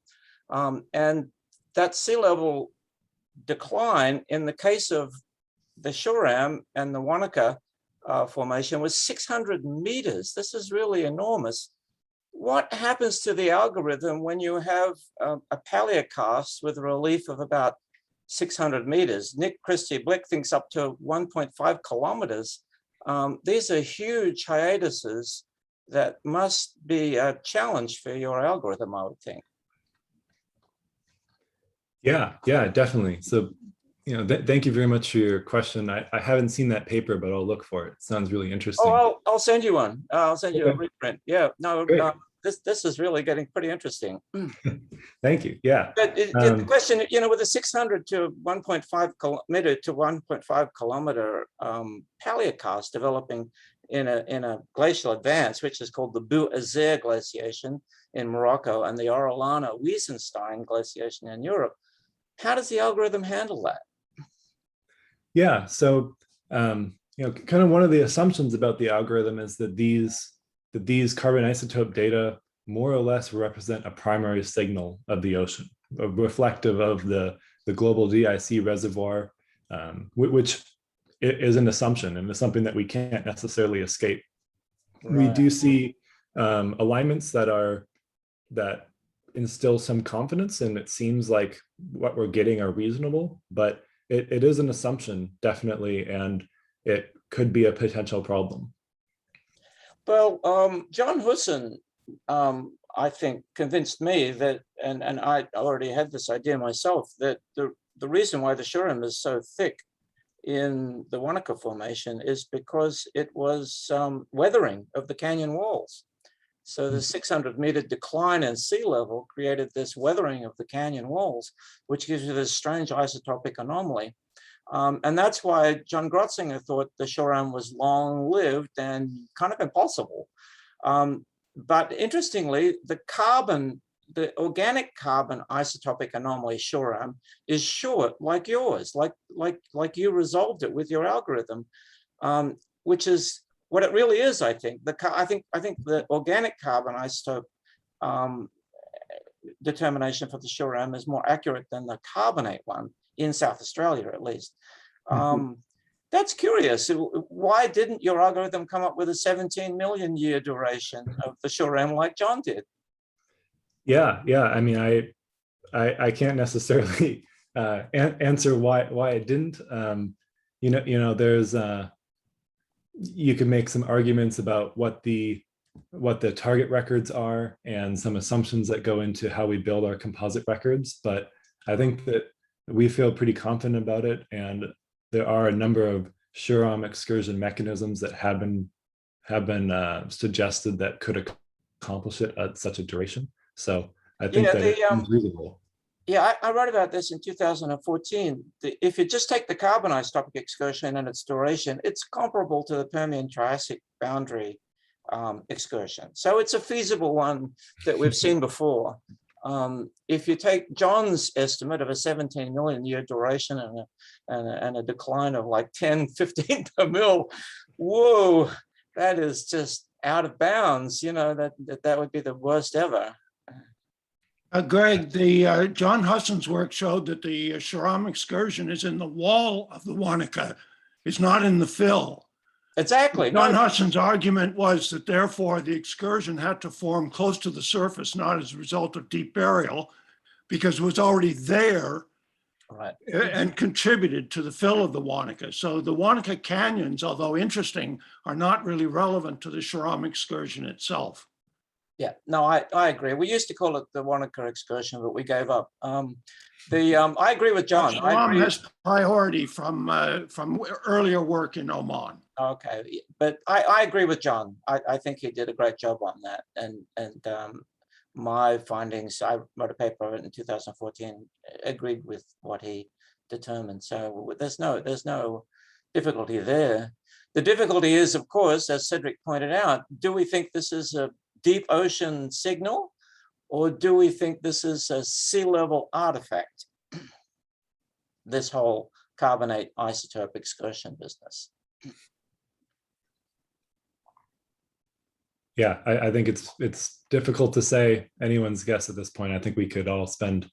Speaker 4: And that sea level decline in the case of the Shoram and the Wanaka formation was 600 meters. This is really enormous. What happens to the algorithm when you have a paleocast with a relief of about 600 meters? Nick Christie Blick thinks up to 1.5 kilometers. These are huge hiatuses that must be a challenge for your algorithm, I would think.
Speaker 2: Yeah, definitely. So, thank you very much for your question. I haven't seen that paper, but I'll look for it. Sounds really interesting.
Speaker 4: Oh, I'll send you one. I'll send you a reprint. Yeah, no, this is really getting pretty interesting.
Speaker 2: Thank you. Yeah.
Speaker 4: But the question, with a 600 to 1.5 meter to 1.5 kilometer paleocast developing in a glacial advance, which is called the Bu Azer glaciation in Morocco and the Orellana-Wiesenstein glaciation in Europe, how does the algorithm handle that?
Speaker 2: Yeah, so kind of one of the assumptions about the algorithm is that these carbon isotope data more or less represent a primary signal of the ocean, reflective of the global DIC reservoir, which is an assumption and is something that we can't necessarily escape. Right. We do see alignments that instill some confidence, and it seems like what we're getting are reasonable, but it is an assumption, definitely, and it could be a potential problem.
Speaker 4: Well, John Husson, I think, convinced me that, and I already had this idea myself, that the reason why the Shoram is so thick in the Wanaka Formation is because it was weathering of the canyon walls. So the 600-meter decline in sea level created this weathering of the canyon walls, which gives you this strange isotopic anomaly. And that's why John Grotzinger thought the Shoram was long-lived and kind of impossible. But interestingly, the organic carbon isotopic anomaly Shoram is short, like yours, like you resolved it with your algorithm, which is what it really is. I think I think the organic carbon isotope determination for the Shoram is more accurate than the carbonate one in South Australia, at least. That's curious. Why didn't your algorithm come up with a 17 million year duration of the Shoram like John did?
Speaker 2: Yeah. I mean, I can't necessarily answer why it didn't. There's you can make some arguments about what the target records are and some assumptions that go into how we build our composite records, but I think that we feel pretty confident about it, and there are a number of Shoram excursion mechanisms that have been suggested that could accomplish it at such a duration. So I think that it's reasonable.
Speaker 4: Yeah, I wrote about this in 2014. If you just take the carbon isotopic excursion and its duration, it's comparable to the Permian-Triassic boundary excursion. So it's a feasible one that we've seen before. If you take John's estimate of a 17 million year duration and a decline of like 10, 15 per mil, whoa, that is just out of bounds. That would be the worst ever.
Speaker 5: Greg, John Husson's work showed that the Shoram excursion is in the wall of the Wanaka. It's not in the fill.
Speaker 4: Exactly.
Speaker 5: John Husson's argument was that therefore the excursion had to form close to the surface, not as a result of deep burial, because it was already there, right, and contributed to the fill of the Wanaka. So the Wanaka canyons, although interesting, are not really relevant to the Shoram excursion itself.
Speaker 4: Yeah, no, I agree. We used to call it the Wanaka excursion, but we gave up. I agree with John.
Speaker 5: Shoram has priority from earlier work in Oman.
Speaker 4: Okay, but I agree with John. I think he did a great job on that. And my findings, I wrote a paper on it in 2014, agreed with what he determined. So there's no difficulty there. The difficulty is, of course, as Cedric pointed out, do we think this is a deep ocean signal, or do we think this is a sea level artifact? This whole carbonate isotope excursion business.
Speaker 2: Yeah, I think it's difficult to say, anyone's guess at this point. I think we could all spend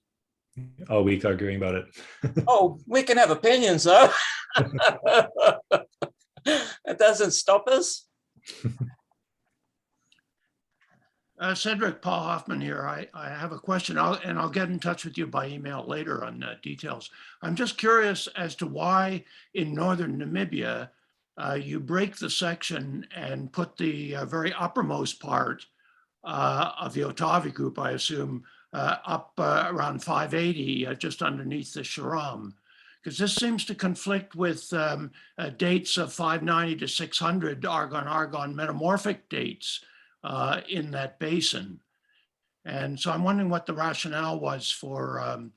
Speaker 2: a week arguing about it.
Speaker 4: Oh, we can have opinions though. It doesn't stop us.
Speaker 5: Cedric, Paul Hoffman here. I have a question, I'll get in touch with you by email later on details. I'm just curious as to why in northern Namibia, you break the section and put the very uppermost part of the Otavi group, I assume, up around 580, just underneath the Sharam. Because this seems to conflict with dates of 590 to 600 argon-argon metamorphic dates in that basin. And so I'm wondering what the rationale was for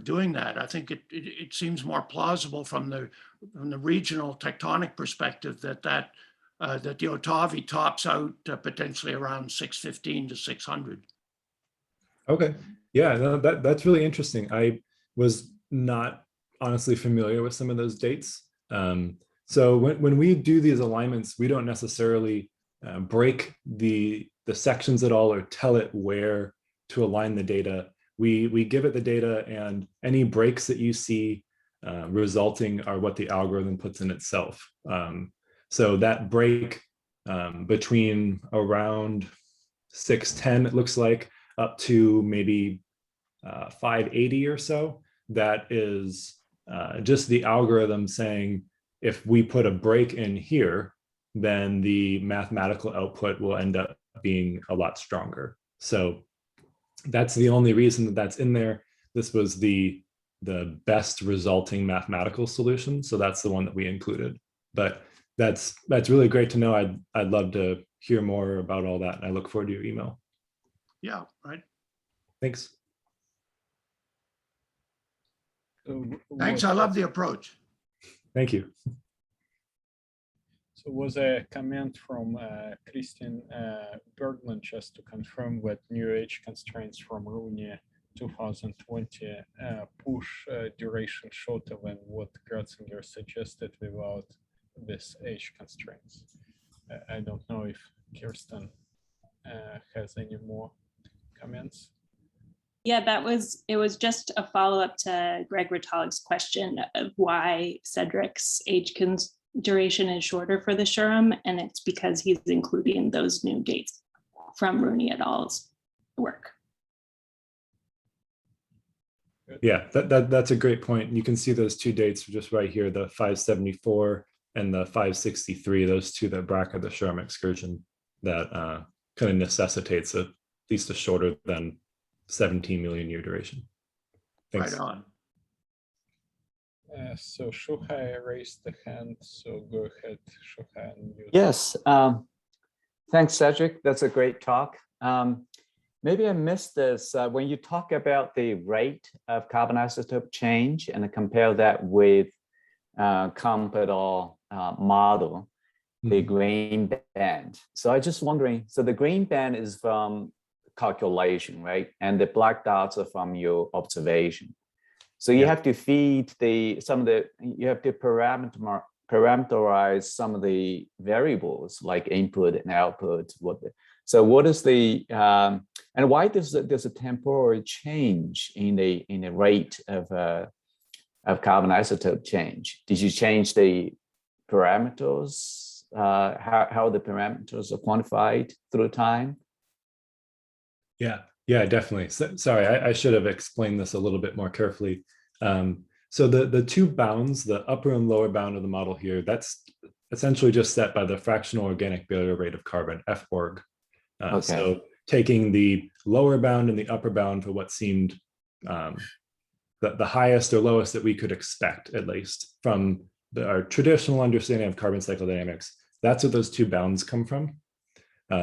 Speaker 5: doing that. I think it seems more plausible from the regional tectonic perspective that the Otavi tops out potentially around 615 to 600.
Speaker 2: Okay, yeah, no, that's really interesting. I was not honestly familiar with some of those dates. So when we do these alignments, we don't necessarily break the sections at all or tell it where to align the data. We give it the data, and any breaks that you see resulting are what the algorithm puts in itself. So that break between around 610, it looks like, up to maybe 580 or so, that is just the algorithm saying, if we put a break in here, then the mathematical output will end up being a lot stronger. So that's the only reason that that's in there. This was the best resulting mathematical solution, so that's the one that we included. But that's really great to know. I'd love to hear more about all that, and I look forward to your email.
Speaker 5: Yeah, right.
Speaker 2: Thanks.
Speaker 5: Thanks, I love the approach.
Speaker 2: Thank you.
Speaker 1: So was a comment from Christian Bergman just to confirm that new age constraints from Rooney 2020 push duration shorter than what Gratzinger suggested without this age constraints. I don't know if Kirsten has any more comments.
Speaker 6: Yeah, it was just a follow-up to Greg Ritalig's question of why Cedric's age duration is shorter for the Sharam, and it's because he's including those new dates from Rooney et al.'s work.
Speaker 2: Yeah, that's a great point. You can see those two dates just right here, the 574 and the 563, those two that bracket the Sharam excursion, that kind of necessitates at least a shorter than 17 million year duration. Thanks.
Speaker 5: Right on.
Speaker 1: So Shuhai raised the hand, so go ahead, Shuhai.
Speaker 7: Yes, thanks, Cedric. That's a great talk. Maybe I missed this. When you talk about the rate of carbon isotope change and compare that with Composite model, the green band. So I just wondering, so the green band is from calculation, right? And the black dots are from your observation. So you have to feed you have to parameterize some of the variables like input and output. So what is the, and why there's a temporal change in the rate of carbon isotope change? Did you change the parameters? How the parameters are quantified through time?
Speaker 2: Yeah, definitely. Sorry, I should have explained this a little bit more carefully. So the two bounds, the upper and lower bound of the model here, that's essentially just set by the fractional organic barrier rate of carbon, F-org. So taking the lower bound and the upper bound for what seemed the highest or lowest that we could expect, at least from our traditional understanding of carbon cycle dynamics, that's what those two bounds come from.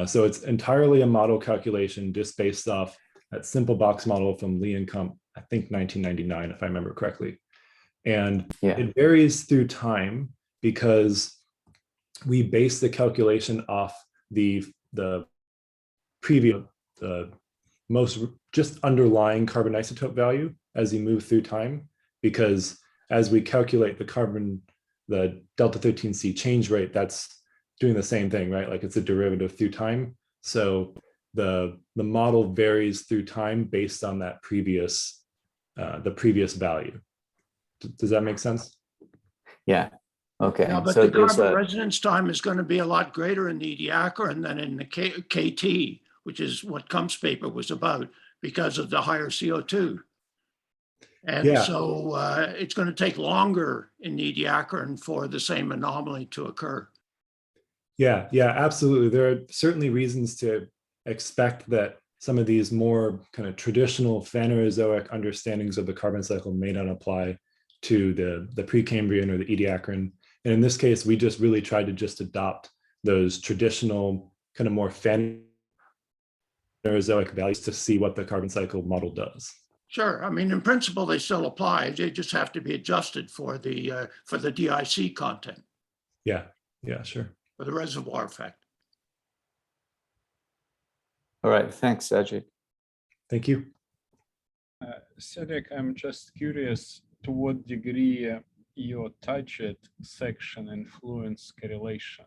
Speaker 2: So it's entirely a model calculation just based off that simple box model from Lee and Kump, I think 1999, if I remember correctly. And it varies through time because we base the calculation off the previous, most just underlying carbon isotope value as you move through time, because as we calculate the delta 13C change rate, that's doing the same thing, right? Like it's a derivative through time. So the model varies through time based on that previous, the previous value. Does that make sense?
Speaker 7: Yeah. Okay.
Speaker 5: Yeah, but
Speaker 7: So
Speaker 5: the
Speaker 7: there's
Speaker 5: carbon
Speaker 7: a,
Speaker 5: residence time is going to be a lot greater in the Ediacaran than in the KT, which is what Kump's paper was about, because of the higher CO2. And
Speaker 2: Yeah.
Speaker 5: so it's going to take longer in the Ediacaran for the same anomaly to occur.
Speaker 2: Yeah, absolutely. There are certainly reasons to expect that some of these more kind of traditional Phanerozoic understandings of the carbon cycle may not apply to the Precambrian or the Ediacaran. And in this case, we just really tried to just adopt those traditional kind of more Phanerozoic values to see what the carbon cycle model does.
Speaker 5: Sure. I mean, in principle, they still apply. They just have to be adjusted for the DIC content.
Speaker 2: Yeah, sure.
Speaker 5: For the reservoir effect.
Speaker 7: all right. Thanks, Cedric.
Speaker 2: Thank you.
Speaker 1: Cedric, I'm just curious to what degree your target section influence correlation.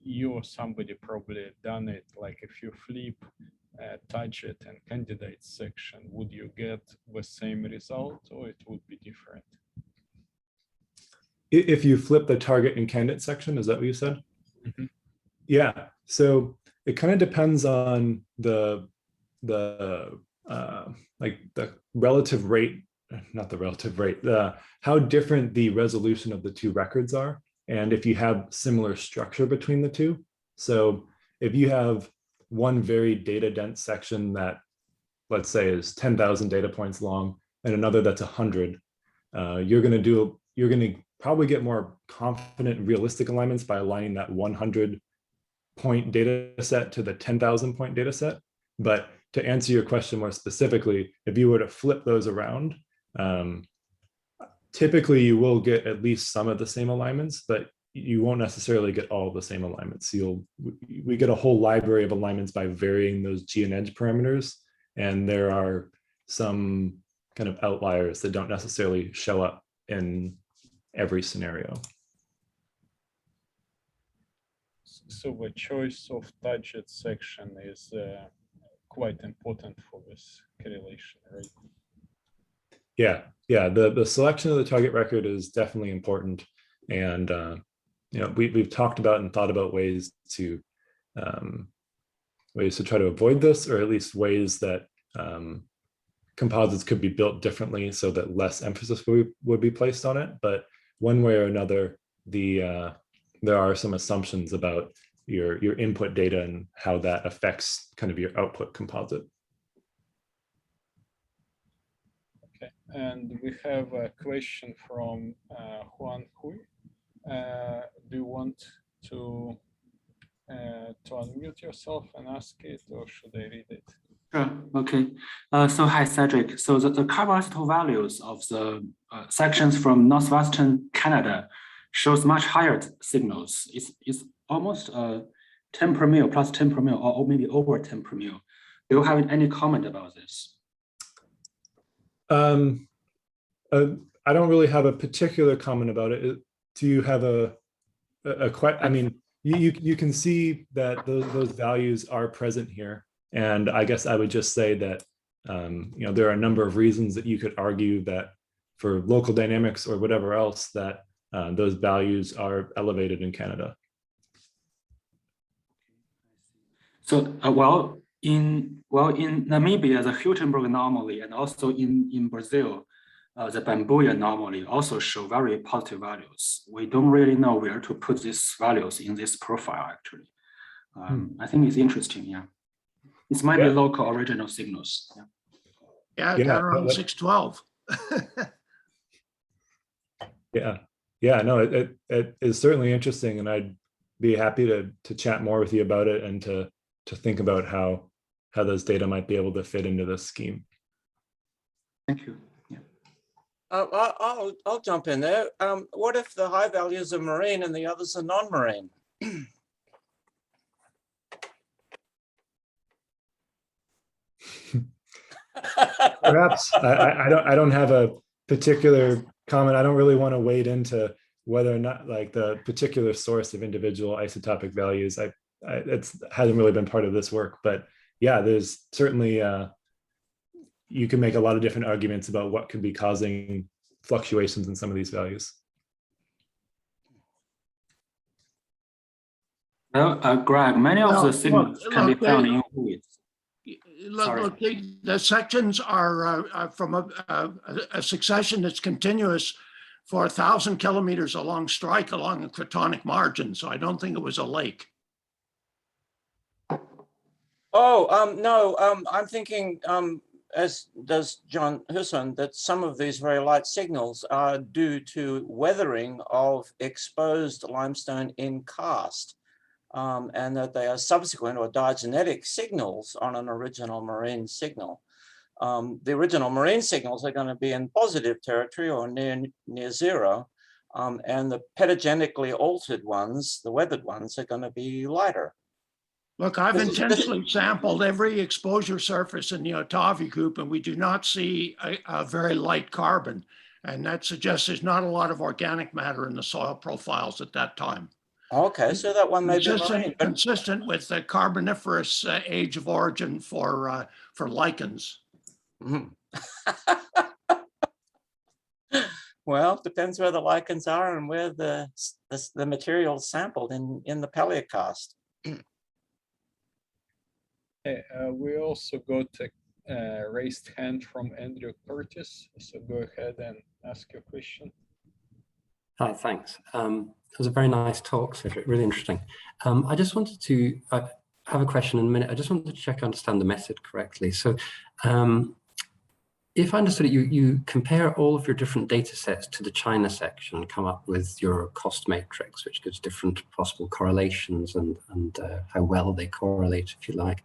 Speaker 1: You or somebody probably done it, like if you flip target and candidate section, would you get the same result or it would be different?
Speaker 2: If you flip the target and candidate section, is that what you said?
Speaker 1: Mm-hmm.
Speaker 2: Yeah, so it kind of depends on the relative rate, not the relative rate, how different the resolution of the two records are, and if you have similar structure between the two. So if you have one very data dense section that, let's say, is 10,000 data points long and another that's 100, you're going to probably get more confident and realistic alignments by aligning that 100 point data set to the 10,000 point data set. But to answer your question more specifically, if you were to flip those around, typically you will get at least some of the same alignments, but you won't necessarily get all the same alignments. We get a whole library of alignments by varying those G and edge parameters. And there are some kind of outliers that don't necessarily show up in every scenario.
Speaker 1: So the choice of target section is quite important for this correlation, right?
Speaker 2: Yeah, the selection of the target record is definitely important. And we've talked about and thought about ways to try to avoid this, or at least ways that composites could be built differently so that less emphasis would be placed on it. But one way or another, there are some assumptions about your input data and how that affects kind of your output composite.
Speaker 1: Okay, and we have a question from Juan Hui. Do you want to unmute yourself and ask it, or should I read it?
Speaker 8: Sure. Okay. So hi, Cedric. So the carbon isotope values of the sections from northwestern Canada shows much higher signals. It's almost 10 per mil plus 10 per mil, or maybe over 10 per mil. Do you have any comment about this?
Speaker 2: I don't really have a particular comment about it. Do you have a question? I mean, you can see that those values are present here. And I guess I would just say that there are a number of reasons that you could argue that for local dynamics or whatever else, that those values are elevated in Canada.
Speaker 8: So in Namibia, the Hiltenberg anomaly, and also in Brazil, the Bambuya anomaly also show very positive values. We don't really know where to put these values in this profile, actually. I think it's interesting, yeah. It might be local original signals.
Speaker 5: Yeah, around 612.
Speaker 2: No, it is certainly interesting, and I'd be happy to chat more with you about it and to think about how those data might be able to fit into this scheme.
Speaker 8: Thank you. Yeah.
Speaker 4: I'll jump in there. What if the high values are marine and the others are non-marine?
Speaker 2: Perhaps I don't have a particular comment. I don't really want to wade into whether or not like the particular source of individual isotopic values. It hasn't really been part of this work, but yeah, there's certainly you can make a lot of different arguments about what could be causing fluctuations in some of these values.
Speaker 8: Well, Greg, many of the signals can be found in weeds.
Speaker 5: Look, the sections are from a succession that's continuous for 1,000 kilometers along strike along the cratonic margin. So I don't think it was a lake.
Speaker 4: Oh, no, I'm thinking, as does John Husson, that some of these very light signals are due to weathering of exposed limestone in karst. And that they are subsequent or diagenetic signals on an original marine signal. The original marine signals are going to be in positive territory or near zero, and the petagenically altered ones, the weathered ones, are going to be lighter.
Speaker 5: Look, I've intentionally sampled every exposure surface in the Otavi group, and we do not see a very light carbon. And that suggests there's not a lot of organic matter in the soil profiles at that time.
Speaker 4: Okay, so that one may be marine, but
Speaker 5: consistent with the Carboniferous age of origin for lichens.
Speaker 4: Well, depends where the lichens are and where the material is sampled in the paleokarst.
Speaker 1: We also got a raised hand from Andrew Curtis, so go ahead and ask your question.
Speaker 9: Hi, thanks. It was a very nice talk, Cedric, really interesting. I just wanted to have a question in a minute. I just wanted to check I understand the method correctly. So if I understood it, you compare all of your different data sets to the China section and come up with your cost matrix, which gives different possible correlations and how well they correlate, if you like.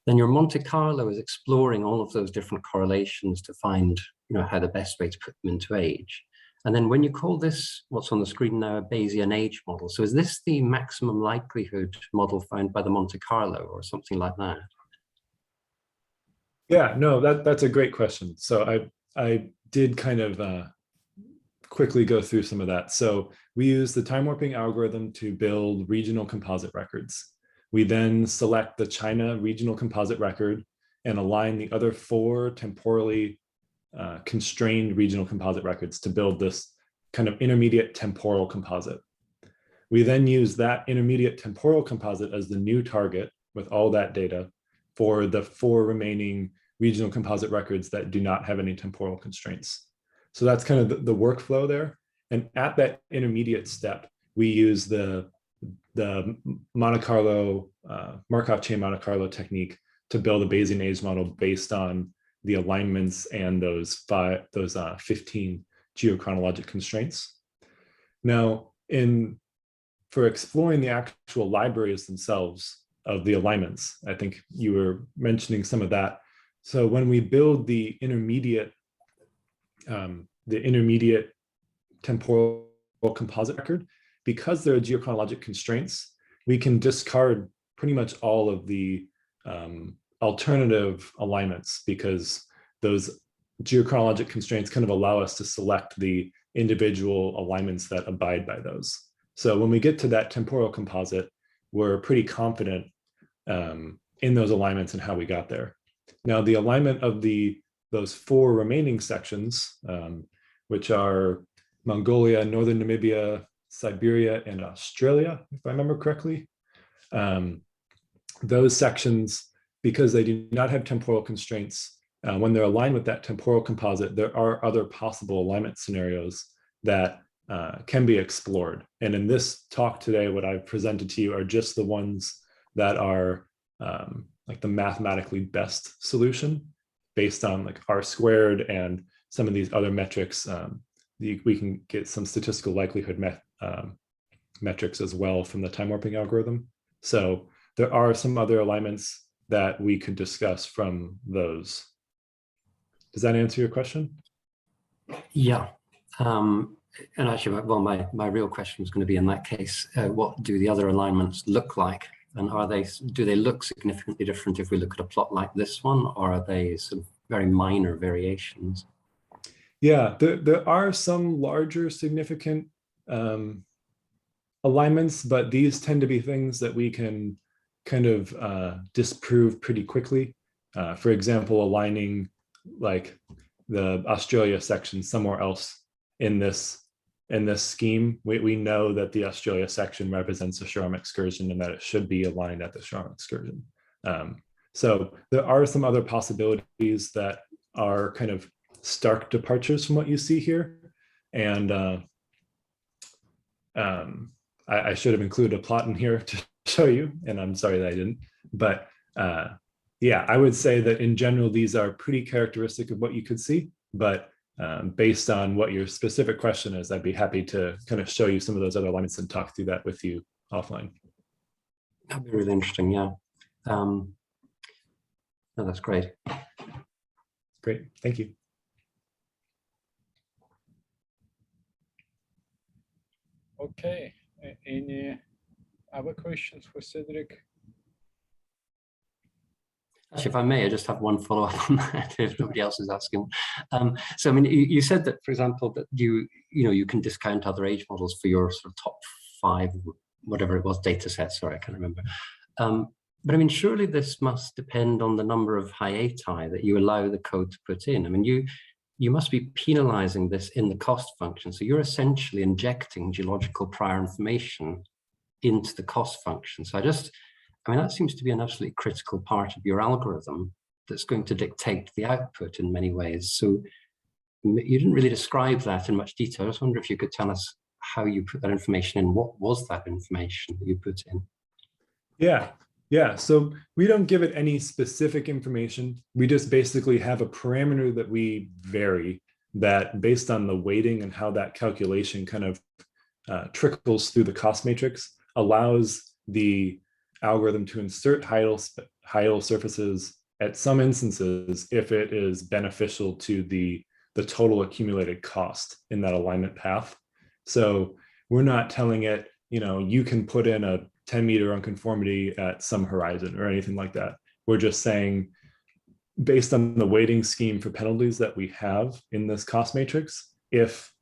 Speaker 9: Then your Monte Carlo is exploring all of those different correlations to find, how the best way to put them into age. And then when you call this, what's on the screen now, a Bayesian age model. So is this the maximum likelihood model found by the Monte Carlo or something like that?
Speaker 2: Yeah, no, that's a great question. So I did kind of quickly go through some of that. So we use the time warping algorithm to build regional composite records. We then select the China regional composite record and align the other 4 temporally constrained regional composite records to build this kind of intermediate temporal composite. We then use that intermediate temporal composite as the new target with all that data for the 4 remaining regional composite records that do not have any temporal constraints. So that's kind of the workflow there. And at that intermediate step, we use the Monte Carlo, Markov chain Monte Carlo technique to build a Bayesian age model based on the alignments and those 15 geochronologic constraints. Now, for exploring the actual libraries themselves of the alignments, I think you were mentioning some of that. So when we build the intermediate temporal composite record, because there are geochronologic constraints, we can discard pretty much all of the alternative alignments because those geochronologic constraints kind of allow us to select the individual alignments that abide by those. So when we get to that temporal composite, we're pretty confident in those alignments and how we got there. Now, the alignment of those 4 remaining sections, which are Mongolia, Northern Namibia, Siberia, and Australia, if I remember correctly, those sections, because they do not have temporal constraints, when they're aligned with that temporal composite, there are other possible alignment scenarios that can be explored. And in this talk today, what I've presented to you are just the ones that are like the mathematically best solution based on like R² and some of these other metrics. We can get some statistical likelihood metrics as well from the time warping algorithm. So there are some other alignments that we could discuss from those. Does that answer your question?
Speaker 9: Yeah. And actually, well, my real question was going to be in that case, what do the other alignments look like? And do they look significantly different if we look at a plot like this one, or are they sort of very minor variations?
Speaker 2: Yeah, there are some larger significant alignments, but these tend to be things that we can kind of disprove pretty quickly. For example, aligning like the Australia section somewhere else in this scheme, we know that the Australia section represents a Shoreham excursion and that it should be aligned at the Shoreham excursion. So there are some other possibilities that are kind of stark departures from what you see here. And I should have included a plot in here to show you, and I'm sorry that I didn't. But yeah, I would say that in general, these are pretty characteristic of what you could see. But based on what your specific question is, I'd be happy to kind of show you some of those other alignments and talk through that with you offline.
Speaker 9: That'd be really interesting, yeah. No, that's great.
Speaker 2: Great, thank you.
Speaker 1: Okay, any other questions for Cedric?
Speaker 9: Actually, if I may, I just have one follow-up on that if nobody else is asking. So, I mean, you said that, for example, that you can discount other age models for your sort of top 5, whatever it was, data sets. Sorry, I can't remember. But I mean, surely this must depend on the number of hiati that you allow the code to put in. I mean, you must be penalizing this in the cost function. So you're essentially injecting geological prior information into the cost function. So I mean, that seems to be an absolutely critical part of your algorithm that's going to dictate the output in many ways. So you didn't really describe that in much detail. I just wonder if you could tell us how you put that information in. What was that information that you put in?
Speaker 2: Yeah. So we don't give it any specific information. We just basically have a parameter that we vary that based on the weighting and how that calculation kind of trickles through the cost matrix allows the algorithm to insert hydal surfaces at some instances if it is beneficial to the total accumulated cost in that alignment path. So we're not telling it, you can put in a 10-meter unconformity at some horizon or anything like that. We're just saying, based on the weighting scheme for penalties that we have in this cost matrix, if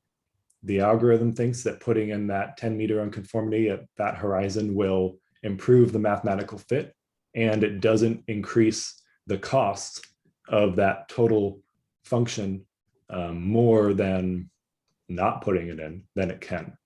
Speaker 2: the algorithm thinks that putting in that 10-meter unconformity at that horizon will improve the mathematical fit and it doesn't increase the cost of that total function more than not putting it in, then it can.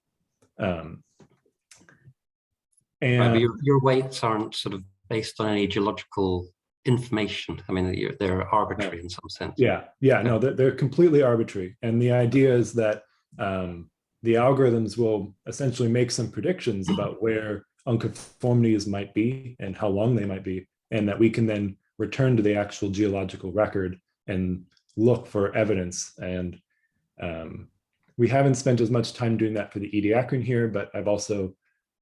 Speaker 2: And
Speaker 9: right, but your weights aren't sort of based on any geological information. I mean, they're arbitrary in some sense.
Speaker 2: Yeah, no, they're completely arbitrary. And the idea is that the algorithms will essentially make some predictions about where unconformities might be and how long they might be, and that we can then return to the actual geological record and look for evidence. And we haven't spent as much time doing that for the Ediacaran here, but I've also,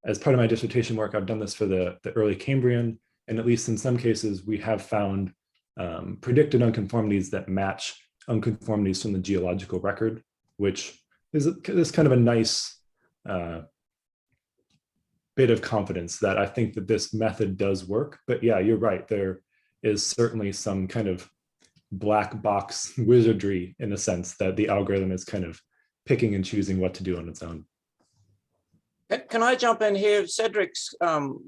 Speaker 2: as part of my dissertation work, I've done this for the early Cambrian, and at least in some cases, we have found predicted unconformities that match unconformities from the geological record, which is kind of a nice bit of confidence that I think that this method does work. But yeah, you're right. There is certainly some kind of black box wizardry in the sense that the algorithm is kind of picking and choosing what to do on its own.
Speaker 4: Can I jump in here? Cedric's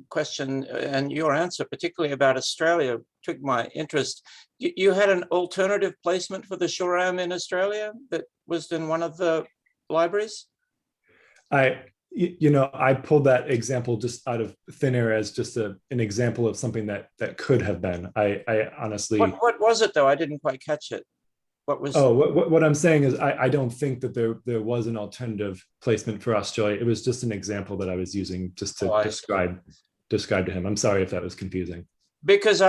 Speaker 4: question and your answer, particularly about Australia, took my interest. You had an alternative placement for the Shoreham in Australia that was in one of the libraries?
Speaker 2: I pulled that example just out of thin air as just an example of something that could have been. I honestly.
Speaker 4: What was it though? I didn't quite catch it. What was?
Speaker 2: Oh, what I'm saying is I don't think that there was an alternative placement for Australia. It was just an example that I was using just to describe to him. I'm sorry if that was confusing.
Speaker 4: Because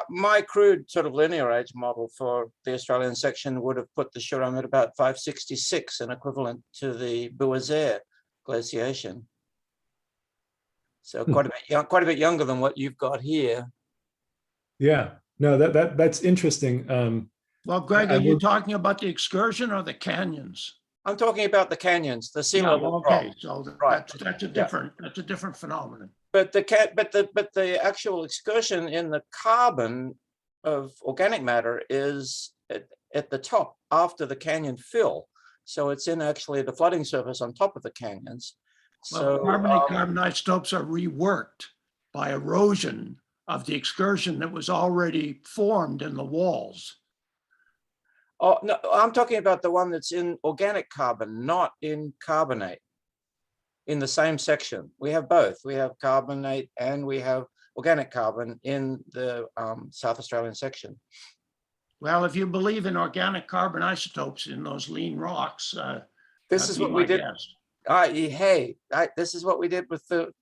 Speaker 4: my crude sort of linear age model for the Australian section would have put the Shoreham at about 566, an equivalent to the Bouazer glaciation. So quite a bit younger than what you've got here.
Speaker 2: Yeah, no, that's interesting.
Speaker 5: Well, Greg,
Speaker 2: I
Speaker 5: are you
Speaker 2: would-
Speaker 5: talking about the excursion or the canyons?
Speaker 4: I'm talking about the canyons, the sea
Speaker 5: Yeah,
Speaker 4: level drop.
Speaker 5: okay, so
Speaker 4: Right.
Speaker 5: that's a different phenomenon.
Speaker 4: But the actual excursion in the carbon of organic matter is at the top after the canyon fill. So it's in actually the flooding surface on top of the canyons.
Speaker 5: Well,
Speaker 4: So
Speaker 5: carbon isotopes are reworked by erosion of the excursion that was already formed in the walls.
Speaker 4: oh no, I'm talking about the one that's in organic carbon, not in carbonate. In the same section, we have both. We have carbonate and we have organic carbon in the South Australian section.
Speaker 5: Well, if you believe in organic carbon isotopes in those lean rocks,
Speaker 4: This is what we did. This is what we did with the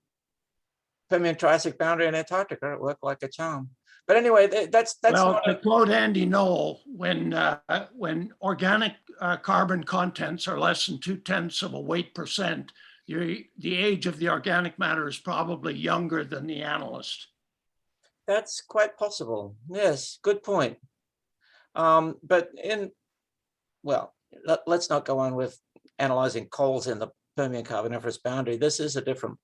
Speaker 4: Permian Triassic boundary in Antarctica. It worked like a charm. But anyway, that's
Speaker 5: well,
Speaker 4: not
Speaker 5: to quote Andy Knoll, when organic carbon contents are less than 0.2%, the age of the organic matter is probably younger than the analyst.
Speaker 4: That's quite possible. Yes, good point. But let's not go on with analyzing coals in the Permian Carboniferous boundary. This is a different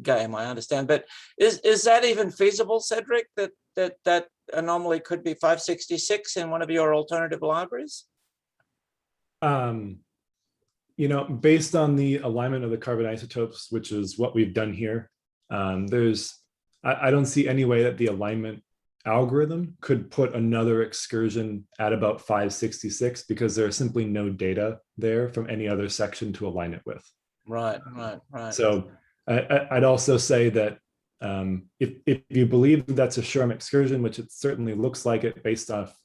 Speaker 4: game, I understand. But is that even feasible, Cedric, that anomaly could be 566 in one of your alternative libraries?
Speaker 2: You know, based on the alignment of the carbon isotopes, which is what we've done here, I don't see any way that the alignment algorithm could put another excursion at about 566 because there's simply no data there from any other section to align it with.
Speaker 4: Right.
Speaker 2: So I'd also say that if you believe that's a SHRM excursion, which it certainly looks like it based off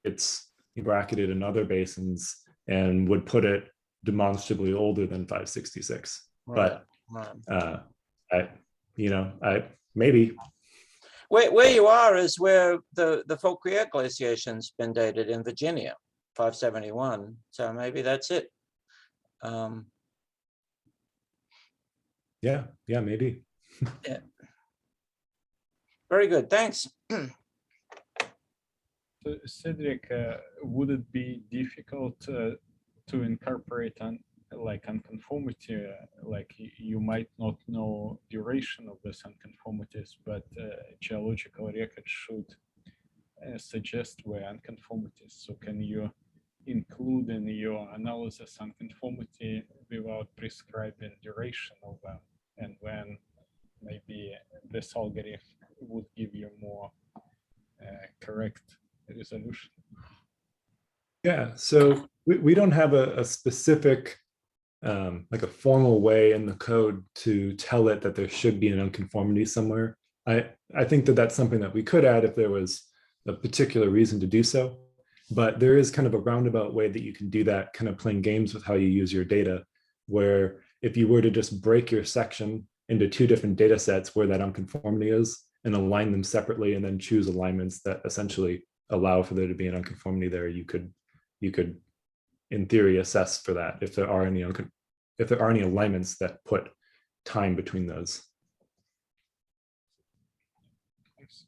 Speaker 2: it's bracketed in other basins and would put it demonstrably older than 566.
Speaker 4: Right.
Speaker 2: But maybe.
Speaker 4: Where you are is where the Fauquier glaciation's been dated in Virginia, 571. So maybe that's it.
Speaker 2: Yeah, maybe.
Speaker 4: Yeah. Very good, thanks.
Speaker 1: So, Cedric, would it be difficult to incorporate unconformity? Like you might not know duration of these unconformities, but geological record should suggest where unconformities. So can you include in your analysis unconformity without prescribing duration of them, and when maybe this algorithm would give you more correct resolution?
Speaker 2: Yeah, so we don't have a specific like a formal way in the code to tell it that there should be an unconformity somewhere. I think that that's something that we could add if there was a particular reason to do so, but there is kind of a roundabout way that you can do that, kind of playing games with how you use your data, where if you were to just break your section into two different data sets where that unconformity is and align them separately and then choose alignments that essentially allow for there to be an unconformity there, you could in theory assess for that if there are any alignments that put time between those.
Speaker 1: Thanks.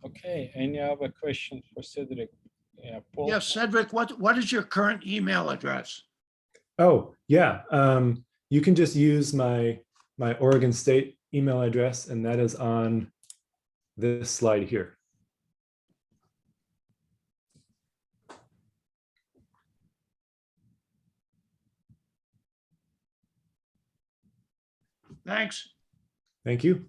Speaker 1: Okay, any other questions for Cedric? Yeah, Paul?
Speaker 5: Yes, Cedric, what is your current email address?
Speaker 2: Oh, yeah. You can just use my Oregon State email address, and that is on this slide here.
Speaker 5: Thanks.
Speaker 2: Thank you.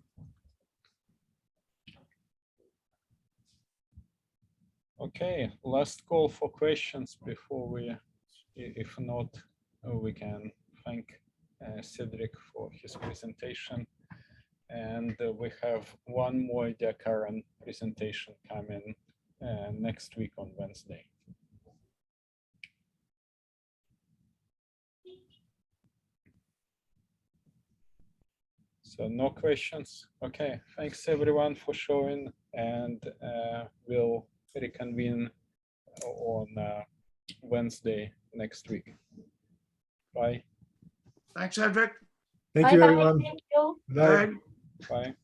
Speaker 1: Okay, last call for questions before we, if not, we can thank Cedric for his presentation. And we have one more Ediacaran presentation coming next week on Wednesday. So no questions. Okay, thanks everyone for showing, and we'll reconvene on Wednesday next week. Bye.
Speaker 5: Thanks, Cedric.
Speaker 2: Thank you,
Speaker 10: Bye-bye.
Speaker 2: everyone.
Speaker 10: Thank you.
Speaker 5: Bye.
Speaker 1: Bye.